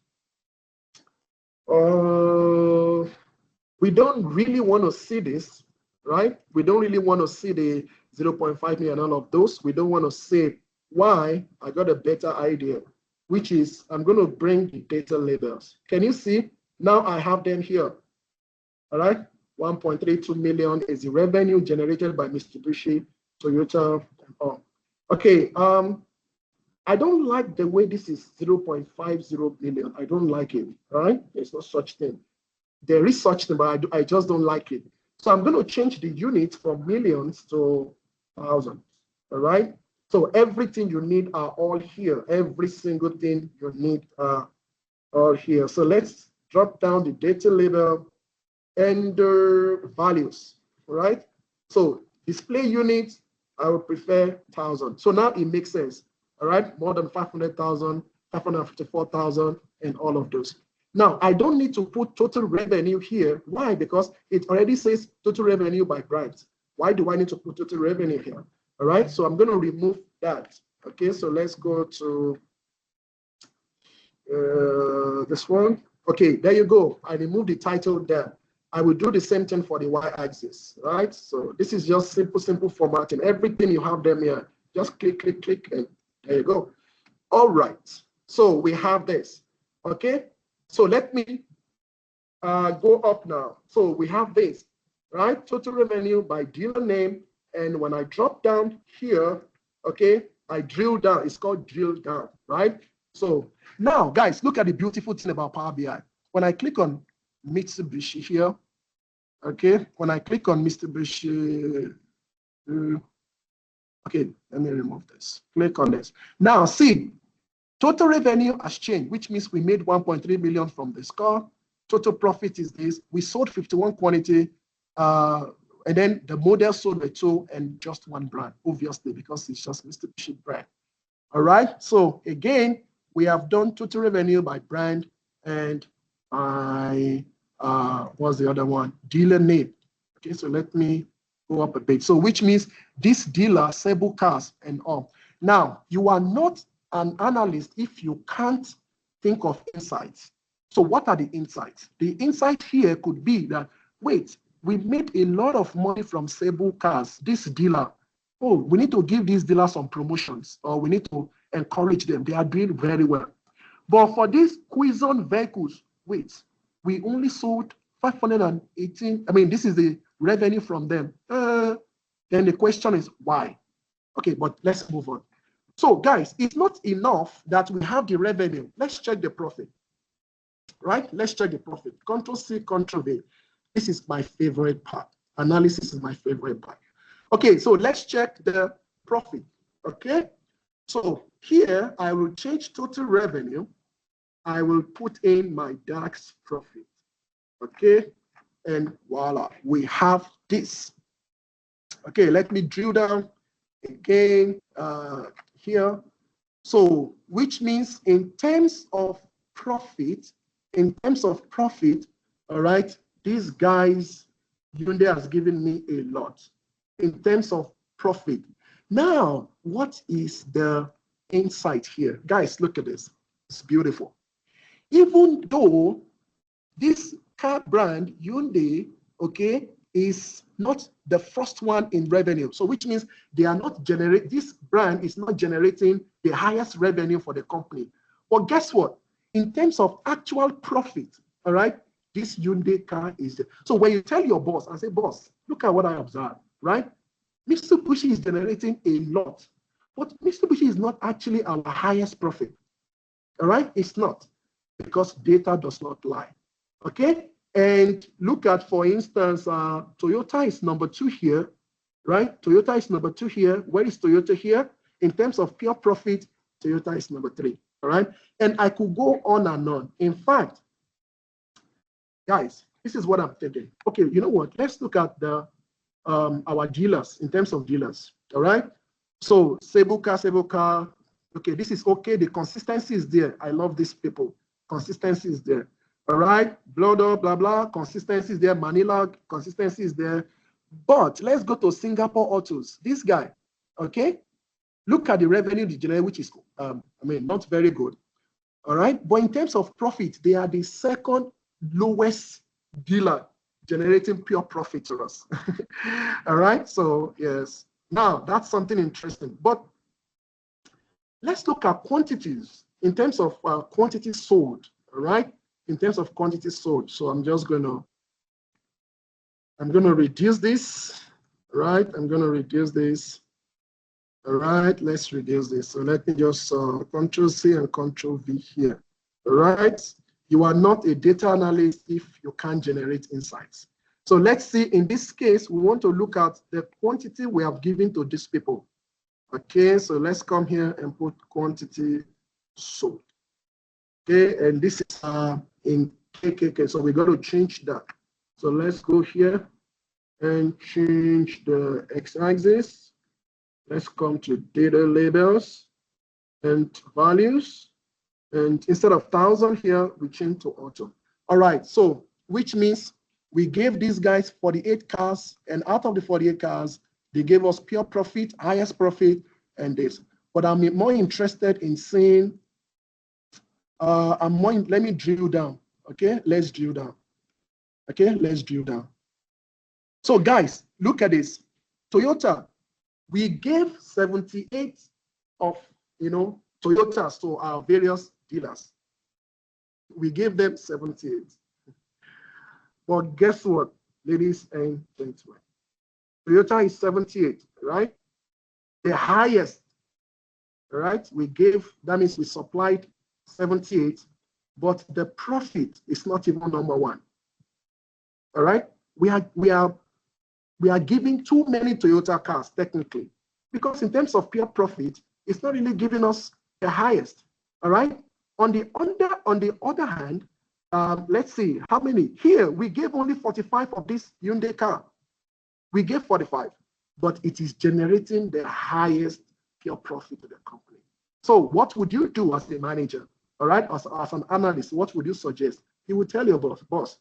We don't really want to see this, right? We don't really want to see the 0.5 million and all of those. We don't want to see why. I got a better idea, which is I'm going to bring the data labels. Can you see? Now I have them here. All right. 1.32 million is the revenue generated by Mitsubishi, Toyota, and all. Okay. I don't like the way this is 0.50 billion. I don't like it. All right. There's no such thing. There is such thing, but I just don't like it. So I'm going to change the unit from millions to thousands. All right. So everything you need are all here. Every single thing you need are all here. So let's drop down the data label and the values. All right. So display units, I would prefer 1,000. So now it makes sense. All right. More than 500,000, 554,000, and all of those. Now, I don't need to put total revenue here. Why? Because it already says total revenue by brands. Why do I need to put total revenue here? All right, so I'm going to remove that. Okay, so let's go to this one. Okay, there you go. I removed the title there. I will do the same thing for the y-axis, right? So this is just simple formatting. Everything you have them here, just click, and there you go. All right, so we have this. Okay. So let me go up now. So we have this, right? Total revenue by dealer name. And when I drop down here, okay, I drill down. It's called drill down, right? So now, guys, look at the beautiful thing about Power BI. When I click on Mitsubishi here, okay, when I click on Mitsubishi, okay, let me remove this. Click on this. Now, see, total revenue has changed, which means we made 1.3 million from this car. Total profit is this. We sold 51 quantity, and then the model sold the two and just one brand, obviously, because it's just Mitsubishi brand. All right. So again, we have done total revenue by brand and by what's the other one? Dealer name. Okay. So let me go up a bit. So which means this dealer, Cebu Cars and all. Now you are not an analyst if you can't think of insights. So what are the insights? The insight here could be that, wait, we made a lot of money from Cebu Cars, this dealer. Oh, we need to give these dealers some promotions, or we need to encourage them. They are doing very well. But for these Quizon vehicles, wait, we only sold 518. I mean, this is the revenue from them. Then the question is why? Okay, but let's move on. So guys, it's not enough that we have the revenue. Let's check the profit, right? Let's check the profit. Control C, Control V. This is my favorite part. Analysis is my favorite part. Okay, so let's check the profit, okay? So here I will change total revenue. I will put in my DAX profit. Okay, and voila, we have this. Okay, let me drill down again here. So, which means in terms of profit, all right, these guys, Hyundai has given me a lot in terms of profit. Now, what is the insight here? Guys, look at this. It's beautiful. Even though this car brand, Hyundai, okay, is not the first one in revenue. So which means they are not this brand is not generating the highest revenue for the company. But guess what? In terms of actual profit, all right, this Hyundai car is there. So when you tell your boss and say, boss, look at what I observed, right? Mitsubishi is generating a lot, but Mitsubishi is not actually our highest profit. All right, it's not, because data does not lie. Okay, and look at, for instance, Toyota is number 2 here, right? Toyota is number 2 here. Where is Toyota here? In terms of pure profit, Toyota is number 3, all right? And I could go on and on. In fact, guys, this is what I'm thinking. Okay, you know what? Let's look at the our dealers, in terms of dealers, all right? So Sebuka, okay, this is okay. The consistency is there. I love these people. Consistency is there. All right, blah, blah, blah, blah. Consistency is there. Manila, consistency is there. But let's go to Singapore Autos. This guy, okay? Look at the revenue they generate, which is, not very good. All right, but in terms of profit, they are the second lowest dealer generating pure profit to us. All right, so yes. Now, that's something interesting. But let's look at quantities in terms of quantities sold, all right? In terms of quantities sold. So I'm just gonna reduce this, right? I'm gonna reduce this. All right, let's reduce this. So let me just Control C and Control V here. All right, you are not a data analyst if you can't generate insights. So let's see, in this case, we want to look at the quantity we have given to these people. Okay, so let's come here and put quantity sold. Okay, and this is in KKK, so we're going to change that. So let's go here and change the x-axis. Let's come to data labels and values. And instead of 1,000 here, we change to auto. All right, so which means we gave these guys 48 cars, and out of the 48 cars, they gave us pure profit, highest profit, and this. But I'm more interested in seeing, let me drill down. Okay, let's drill down. Okay, let's drill down. So guys, look at this. Toyota, we gave 78 of, Toyotas to our various dealers. We gave them 78. But guess what, ladies and gentlemen? Toyota is 78, right? The highest, right? We gave, that means we supplied 78, but the profit is not even number 1. All right? We are giving too many Toyota cars technically, because in terms of pure profit, it's not really giving us the highest. All right? On the other hand, let's see how many. Here, we gave only 45 of this Hyundai car. We gave 45, but it is generating the highest pure profit to the company. So what would you do as a manager? All right, as an analyst, what would you suggest? You would tell your boss,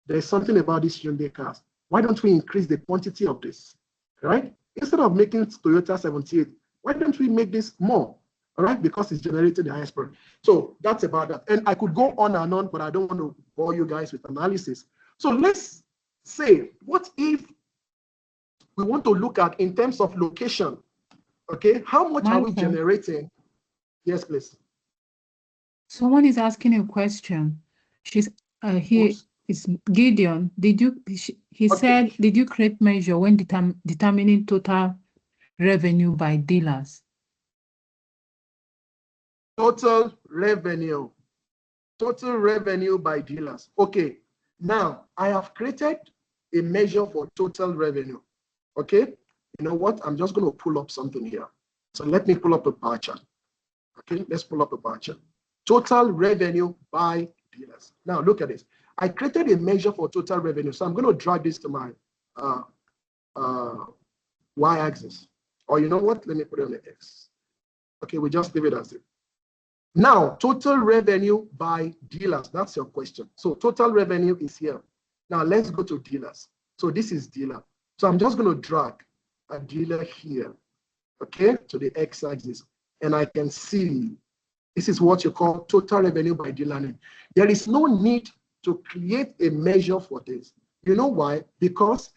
there's something about these Hyundai cars. Why don't we increase the quantity of this? All right? Instead of making Toyota 78, why don't we make this more? All right, because it's generating the highest profit. So that's about that. And I could go on and on, but I don't want to bore you guys with analysis. So let's say, what if we want to look at in terms of location? Okay, how much are we generating? Yes, please. Someone is asking a question. She's here. It's Gideon. He said, did you create measure when determining total revenue by dealers? Total revenue by dealers. Okay, now I have created a measure for total revenue. Okay, you know what? I'm just going to pull up something here. So let me pull up a bar chart. Okay, let's pull up a bar chart. Total revenue by dealers. Now look at this. I created a measure for total revenue. So I'm going to drag this to my y-axis. Or you know what? Let me put it on the x. Okay, we just leave it as it. Now, total revenue by dealers. That's your question. So total revenue is here. Now let's go to dealers. So this is dealer. So I'm just going to drag a dealer here, okay, to the x-axis. And I can see this is what you call total revenue by dealer name. There is no need to create a measure for this. You know why? Because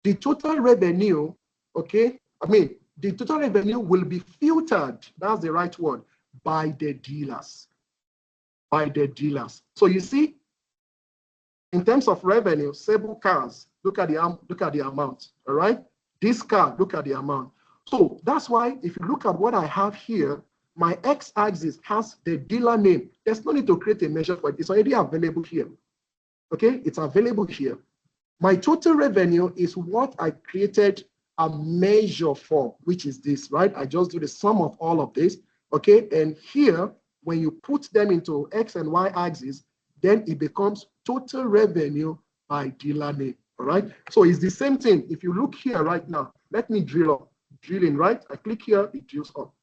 the total revenue, okay, the total revenue will be filtered, that's the right word, by the dealers. By the dealers. So you see, in terms of revenue, several cars, look at the amount, all right? This car, look at the amount. So that's why if you look at what I have here, my x-axis has the dealer name. There's no need to create a measure for it. It's already available here. Okay, it's available here. My total revenue is what I created a measure for, which is this, right? I just do the sum of all of this, okay? And here, when you put them into X and Y axis, then it becomes total revenue by dealer name, all right? So it's the same thing. If you look here right now, let me drill in, right? I click here, it drills up.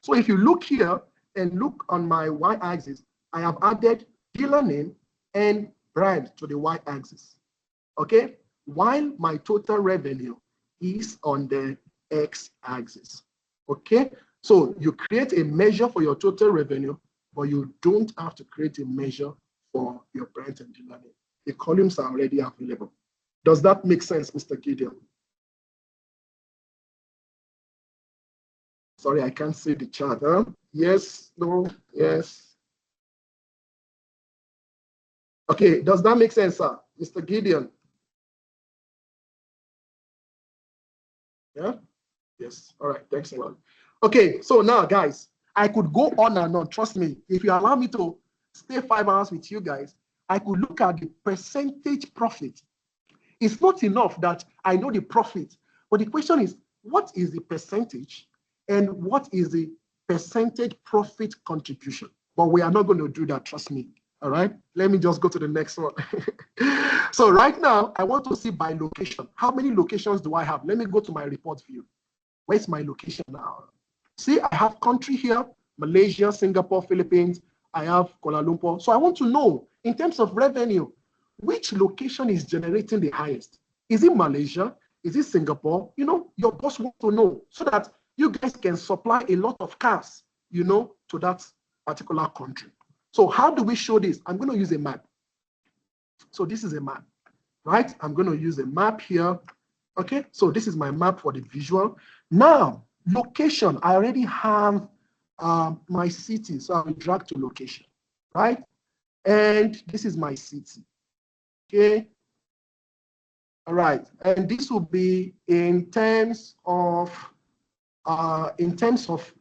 So if you look here and look on my Y axis, I have added dealer name and brand to the Y axis, okay? While my total revenue is on the X axis, okay? So you create a measure for your total revenue, but you don't have to create a measure for your brand and dealer name. The columns are already available. Does that make sense, Mr. Gideon? Sorry, I can't see the chart, huh? Yes, no, yes. Okay, does that make sense, sir? Mr. Gideon? Yeah? Yes, all right, thanks a lot. Okay, so now, guys, I could go on and on. Trust me, if you allow me to stay 5 hours with you guys, I could look at the percentage profit. It's not enough that I know the profit, but the question is, what is the percentage and what is the percentage profit contribution? But we are not going to do that, trust me. All right, let me just go to the next one. So right now, I want to see by location. How many locations do I have? Let me go to my report view. Where's my location now? See, I have country here, Malaysia, Singapore, Philippines. I have Kuala Lumpur. So I want to know, in terms of revenue, which location is generating the highest? Is it Malaysia? Is it Singapore? You know, your boss wants to know so that you guys can supply a lot of cars, you know, to that particular country. So how do we show this? I'm going to use a map. So this is a map, right? I'm going to use a map here. Okay, so this is my map for the visual. Now, location, I already have my city, so I will drag to location, right? And this is my city, okay? All right, and this will be in terms of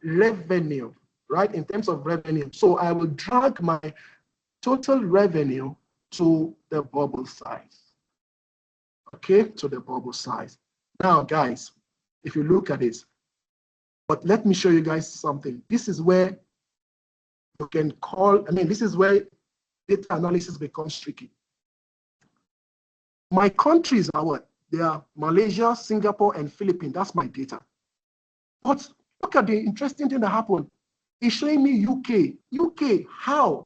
revenue, right? In terms of revenue. So I will drag my total revenue to the bubble size. Okay, to the bubble size. Now, guys, if you look at this, but let me show you guys something. This is where you can call, this is where data analysis becomes tricky. My countries are what? They are Malaysia, Singapore, and Philippines. That's my data. But look at the interesting thing that happened. It's showing me UK. UK, how?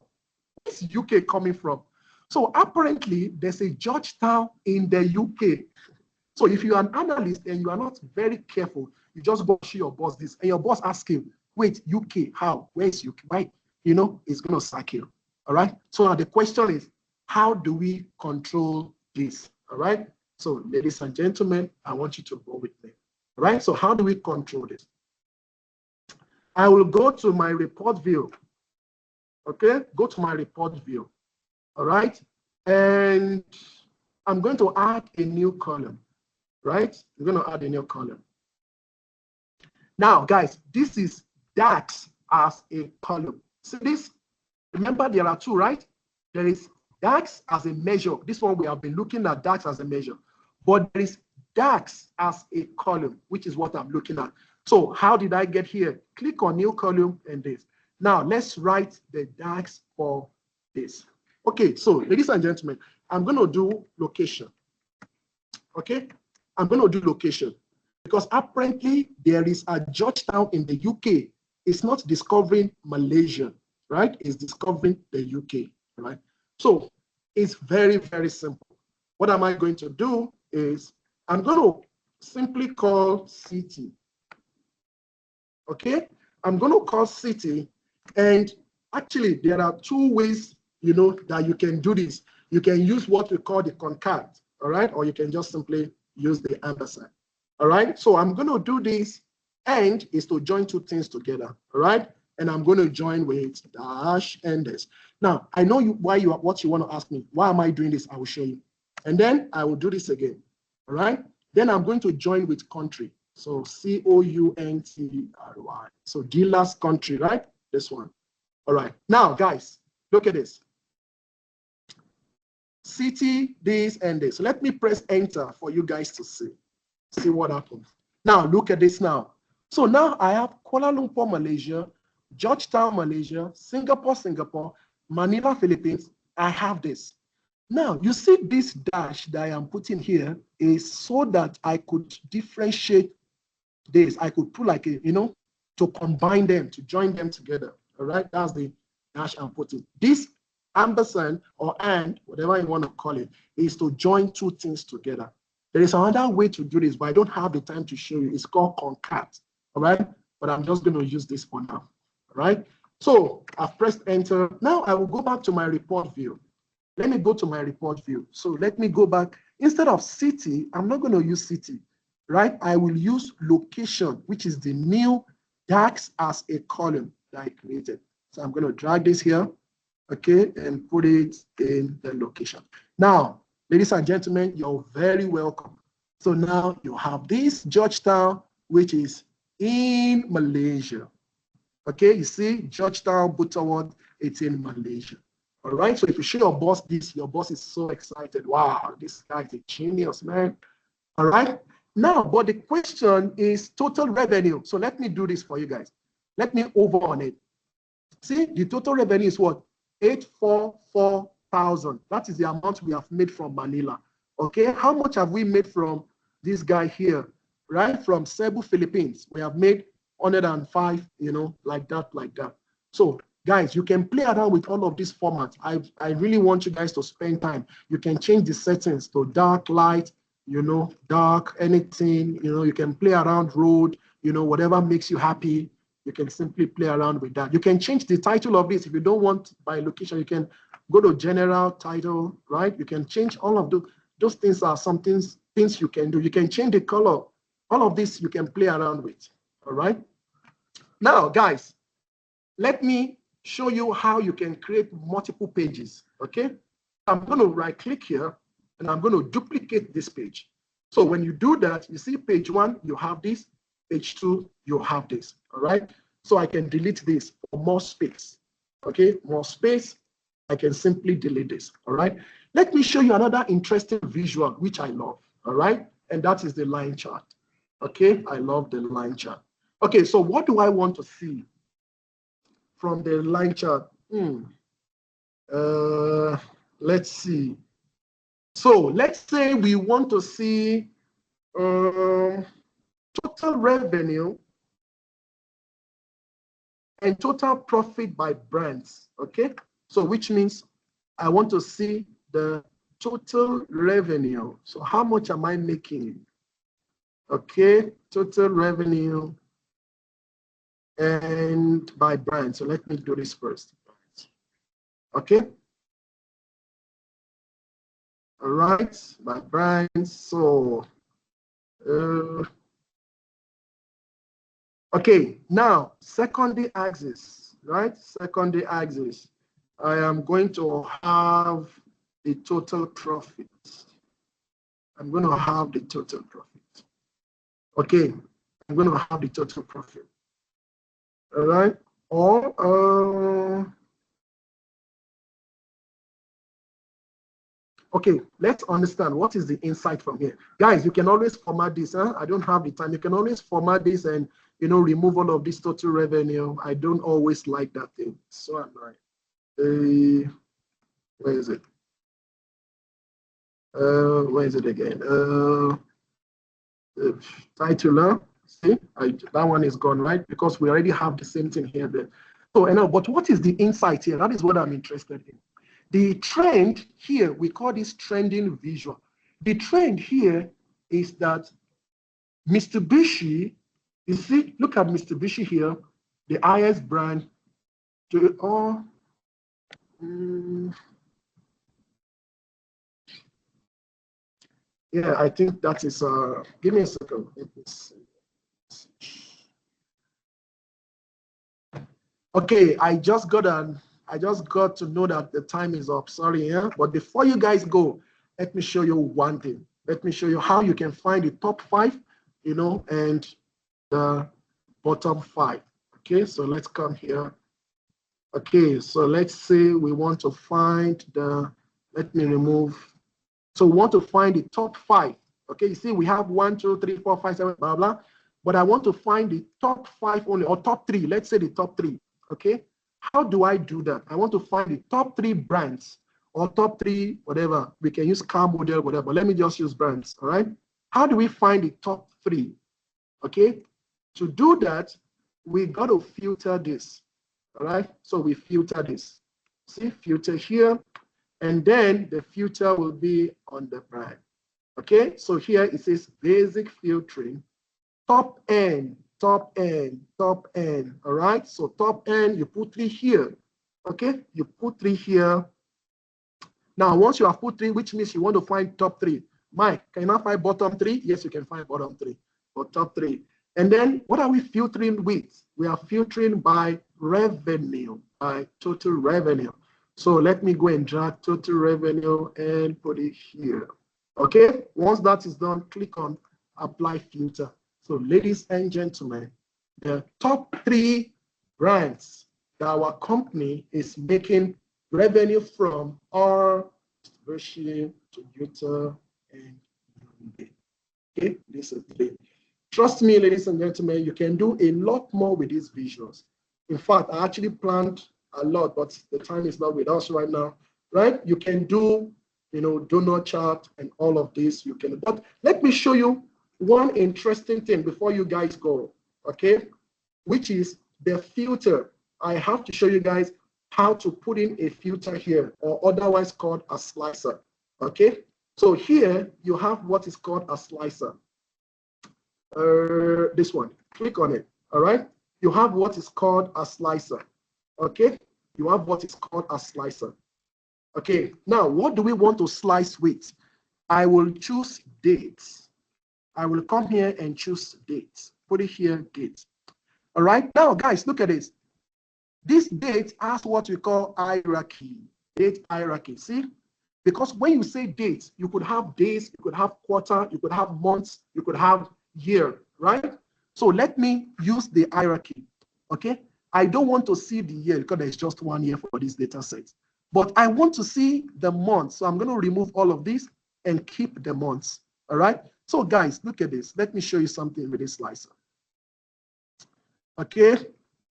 Where's UK coming from? So apparently, there's a Georgetown in the UK. So if you're an analyst and you are not very careful, you just go show your boss this, and your boss asks you, wait, UK, how? Where's UK? Right? You know, it's going to sack you. All right? So now the question is, how do we control this? All right? So ladies and gentlemen, I want you to go with me. All right? So how do we control this? I will go to my report view. Okay? Go to my report view. All right? And I'm going to add a new column. Right? I'm going to add a new column. Now, guys, this is DAX as a column. See this? Remember, there are two, right? There is DAX as a measure. This one we have been looking at DAX as a measure. But there is DAX as a column, which is what I'm looking at. So how did I get here? Click on new column and this. Now let's write the DAX for this. Okay, so ladies and gentlemen, I'm going to do location. Okay, I'm going to do location because apparently there is a Georgetown in the UK. It's not discovering Malaysia, right? It's discovering the UK, right? So it's very, very simple. What am I going to do is I'm going to simply call city. Okay, I'm going to call city, and actually there are two ways, you know, that you can do this. You can use what we call the concat, all right, or you can just simply use the ampersand. All right, so I'm going to do this, and is to join two things together, all right, and I'm going to join with dash and this. Now I know what you want to ask me. Why am I doing this? I will show you, and then I will do this again. All right, then I'm going to join with country. So country. So dealer's country, right? This one. All right. Now, guys, look at this. City, this, and this. So let me press enter for you guys to see what happens. Now, look at this now. So now I have Kuala Lumpur, Malaysia, Georgetown, Malaysia, Singapore, Manila, Philippines. I have this. Now, you see this dash that I am putting here is so that I could differentiate this. I could put like a, you know, to combine them, to join them together. All right, that's the dash I'm putting. This ampersand or and, whatever you want to call it, is to join two things together. There is another way to do this, but I don't have the time to show you. It's called concat. All right, but I'm just going to use this for now. All right, so I've pressed enter. Now I will go back to my report view. Let me go to my report view. So let me go back. Instead of city, I'm not going to use city. Right, I will use location, which is the new DAX as a column that I created. So I'm going to drag this here, okay, and put it in the location. Now, ladies and gentlemen, you're very welcome. So now you have this Georgetown, which is in Malaysia. Okay, you see Georgetown, Butterworth, it's in Malaysia. All right, so if you show your boss this, your boss is so excited. Wow, this guy is a genius, man. All right. Now, but the question is total revenue. So let me do this for you guys. Let me over on it. See, the total revenue is what? 844,000. That is the amount we have made from Manila. Okay, how much have we made from this guy here? Right, from Cebu, Philippines. We have made 105, you know, like that. So, guys, you can play around with all of these formats. I really want you guys to spend time. You can change the settings to dark, light, you know, dark, anything, you know, you can play around road, you know, whatever makes you happy, you can simply play around with that. You can change the title of this. If you don't want by location, you can go to general title, right? You can change all of those things are some things you can do. You can change the color. All of this you can play around with, all right? Now, guys, let me show you how you can create multiple pages, okay? I'm going to right click here, and I'm going to duplicate this page. So when you do that, you see page 1, you have this, page 2, you have this, all right? So I can delete this for more space, okay? More space, I can simply delete this, all right? Let me show you another interesting visual, which I love, all right? And that is the line chart, okay? I love the line chart. Okay, so what do I want to see from the line chart? Let's see. So let's say we want to see total revenue and total profit by brands, okay? So which means I want to see the total revenue. So how much am I making? Okay, total revenue and by brand. So let me do this first. Okay. All right, by brands. So, okay, now secondary axis, right? Secondary axis. I am going to have the total profit. I'm going to have the total profit. Okay, I'm going to have the total profit. All right, or okay, let's understand what is the insight from here. Guys, you can always format this. Huh? I don't have the time. You can always format this and remove all of this total revenue. I don't always like that thing. So annoying. Where is it? Where is it again? Titular. See, that one is gone, right? Because we already have the same thing here. Then. So, but what is the insight here? That is what I'm interested in. The trend here, we call this trending visual. The trend here is that Mitsubishi, you see, look at Mitsubishi here, the highest brand to all. Yeah, I think that is, give me a second. Okay, I just got to know that the time is up. Sorry, yeah. But before you guys go, let me show you one thing. Let me show you how you can find the top 5, and the bottom 5. Okay, so let's come here. Okay, so let's say we want to find let me remove. So we want to find the top 5. Okay, you see we have 1, 2, 3, 4, 5, 7, blah, blah. But I want to find the top 5 only, or top 3. Let's say the top 3. Okay, how do I do that? I want to find the top 3 brands or top 3, whatever. We can use car model, whatever. But let me just use brands, all right? How do we find the top 3? Okay, to do that, we got to filter this, all right? So we filter this. See, filter here, and then the filter will be on the brand. Okay, so here it says basic filtering, top end, top end, top end. All right, so top end, you put 3 here. Okay, you put 3 here. Now, once you have put 3, which means you want to find top 3. Mike, can you not find bottom 3? Yes, you can find bottom 3 or top 3. And then what are we filtering with? We are filtering by revenue, by total revenue. So let me go and drag total revenue and put it here. Okay, once that is done, click on apply filter. So ladies and gentlemen, the top 3 brands that our company is making revenue from are Mitsubishi, Toyota, and Hyundai. Okay, this is the. Trust me, ladies and gentlemen, you can do a lot more with these visuals. In fact, I actually planned a lot, but the time is not with us right now, right? You can do, donor chart and all of this. You can, but let me show you one interesting thing before you guys go, okay? Which is the filter. I have to show you guys how to put in a filter here, or otherwise called a slicer, okay? So here you have what is called a slicer. This one, click on it, all right? You have what is called a slicer, okay? You have what is called a slicer. Okay, now what do we want to slice with? I will choose dates. I will come here and choose dates. Put it here, dates. All right, now guys, look at this. This date has what we call hierarchy, date hierarchy, see? Because when you say dates, you could have days, you could have quarter, you could have months, you could have year, right? So let me use the hierarchy, okay? I don't want to see the year because there's just 1 year for this data set. But I want to see the months. So I'm going to remove all of this and keep the months, all right? So guys, look at this. Let me show you something with this slicer. Okay?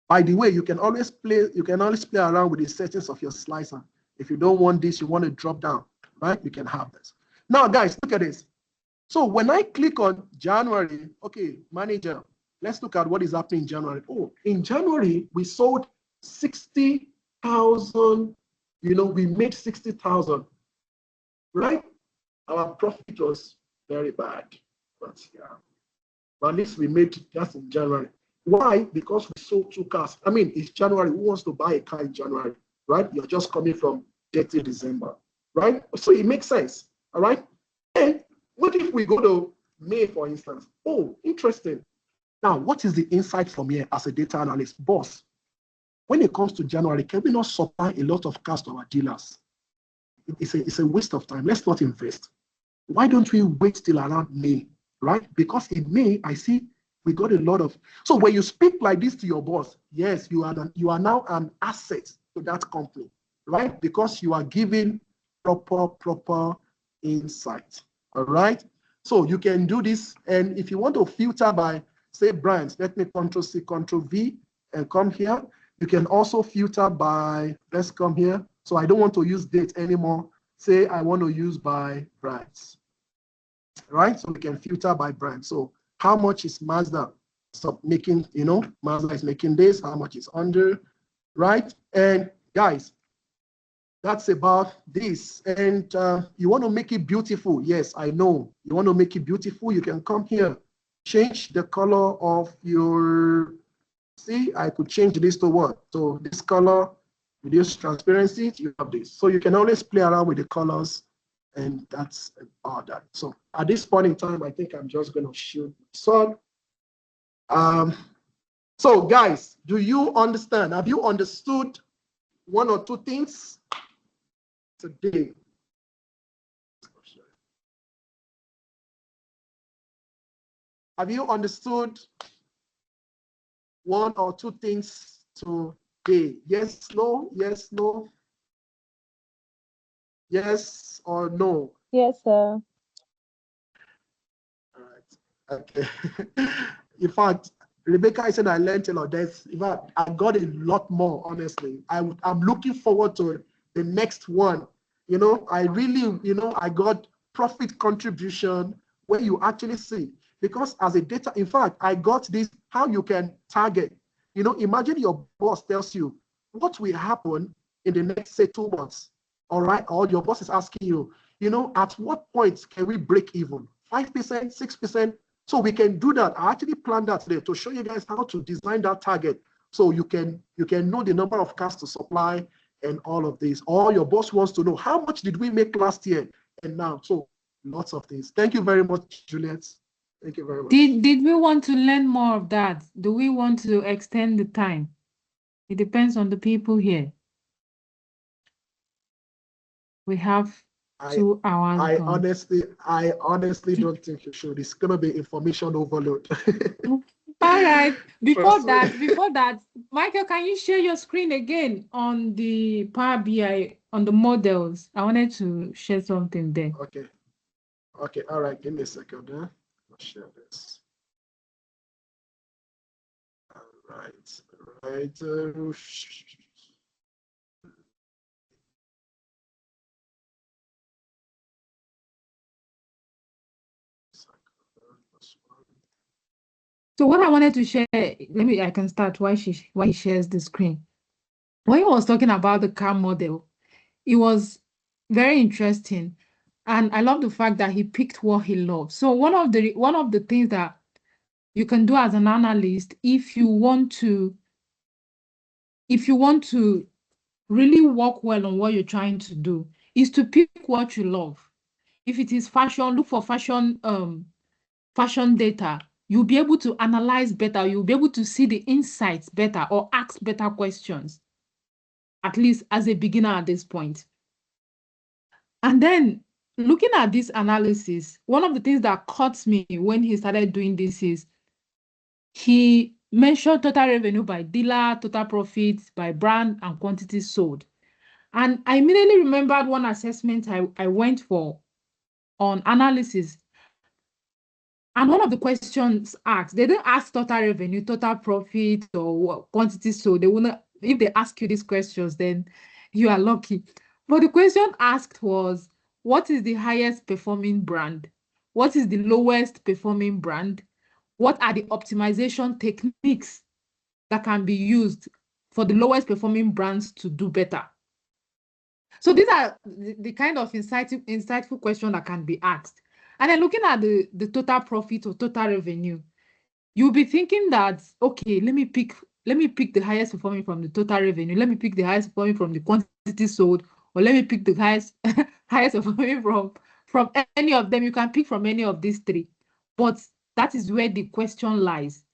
By the way, you can always play around with the settings of your slicer. If you don't want this, you want to drop down, right? You can have this. Now, guys, look at this. So when I click on January, okay, manager, let's look at what is happening in January. Oh, in January, we sold 60,000, we made 60,000, right? Our profit was very bad, but yeah. But at least we made just in January. Why? Because we sold 2 cars. I mean, it's January. Who wants to buy a car in January, right? You're just coming from dirty December, right? So it makes sense, all right? And what if we go to May, for instance? Oh, interesting. Now, what is the insight from here as a data analyst? Boss, when it comes to January, can we not supply a lot of cars to our dealers? It's a waste of time. Let's not invest. Why don't we wait till around May, right? Because in May, I see we got a lot of. So when you speak like this to your boss, yes, you are now an asset to that company, right? Because you are giving proper insight, all right? So you can do this. And if you want to filter by say brands. Let me Control C, Control V, and come here. You can also filter by, let's come here. So I don't want to use date anymore. Say I want to use by brands, right? So we can filter by brand. So how much is Mazda making, Mazda is making this, how much is under, right? And guys, that's about this. And you want to make it beautiful. Yes, I know. You want to make it beautiful. You can come here, change the color of your, see, I could change this to what? So this color, reduce transparency, you have this. So you can always play around with the colors, and that's about that. So at this point in time, I think I'm just going to shoot my son. So guys, do you understand? Have you understood one or two things today? Have you understood one or two things today? Yes, no, yes, no. Yes or no? Yes, sir. All right. Okay. In fact, Rebecca, I said I learned a lot. In fact, I got a lot more, honestly. I'm looking forward to the next one. I really, I got profit contribution where you actually see. Because as a data, in fact, I got this, how you can target. Imagine your boss tells you what will happen in the next, say, 2 months. All right. Or your boss is asking you, at what point can we break even? 5%, 6%. So we can do that. I actually planned that today to show you guys how to design that target. So you can know the number of cars to supply and all of this. Or your boss wants to know how much did we make last year and now. So lots of things. Thank you very much, Juliet. Thank you very much. Did we want to learn more of that? Do we want to extend the time? It depends on the people here. We have 2 hours. I honestly don't think you should. It's gonna be information overload. All right. Before that, Michael, can you share your screen again on the Power BI on the models? I wanted to share something there. Okay. Okay. All right. Give me a second. I'll share this. All right. All right. So what I wanted to share, I can start while he shares the screen. When he was talking about the car model, it was very interesting. And I love the fact that he picked what he loves. So one of the things that you can do as an analyst, if you want to really work well on what you're trying to do, is to pick what you love. If it is fashion, look for fashion data. You'll be able to analyze better. You'll be able to see the insights better or ask better questions, at least as a beginner at this point. And then looking at this analysis, one of the things that caught me when he started doing this is he mentioned total revenue by dealer, total profits by brand, and quantities sold. And I immediately remembered one assessment I went for on analysis. And one of the questions asked, they didn't ask total revenue, total profit, or quantity sold. They wouldn't, if they ask you these questions, then you are lucky. But the question asked was, what is the highest performing brand? What is the lowest performing brand? What are the optimization techniques that can be used for the lowest performing brands to do better? So these are the kind of insightful question that can be asked. And then looking at the total profit or total revenue, you'll be thinking that, okay, let me pick the highest performing from the total revenue. Let me pick the highest performing from the quantity sold, or let me pick the highest performing from any of them. You can pick from any of these three. But that is where the question lies.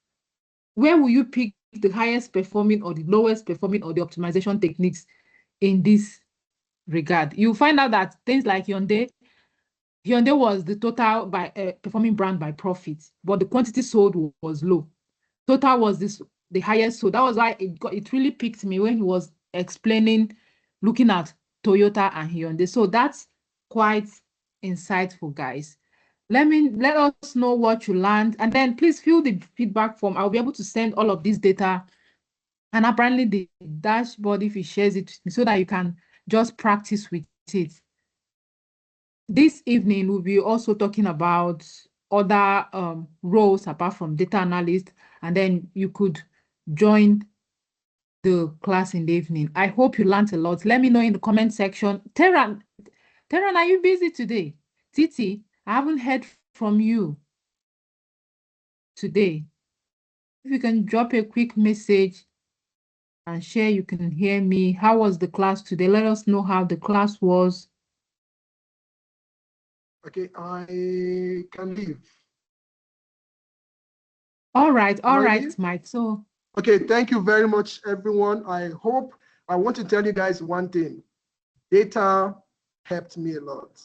Where will you pick the highest performing or the lowest performing or the optimization techniques in this regard? You'll find out that things like Hyundai was the total by performing brand by profit, but the quantity sold was low. Total was the highest sold. That was why it really picked me when he was explaining, looking at Toyota and Hyundai. So that's quite insightful, guys. Let us know what you learned, and then please fill the feedback form. I'll be able to send all of this data, and apparently the dashboard, if it shares it with me, so that you can just practice with it. This evening, we'll be also talking about other roles apart from data analyst, and then you could join the class in the evening. I hope you learned a lot. Let me know in the comment section. Teran, are you busy today? Titi, I haven't heard from you today. If you can drop a quick message and share, you can hear me. How was the class today? Let us know how the class was. Okay, I can leave. All right, Mike. So okay, thank you very much, everyone. I want to tell you guys one thing. Data helped me a lot.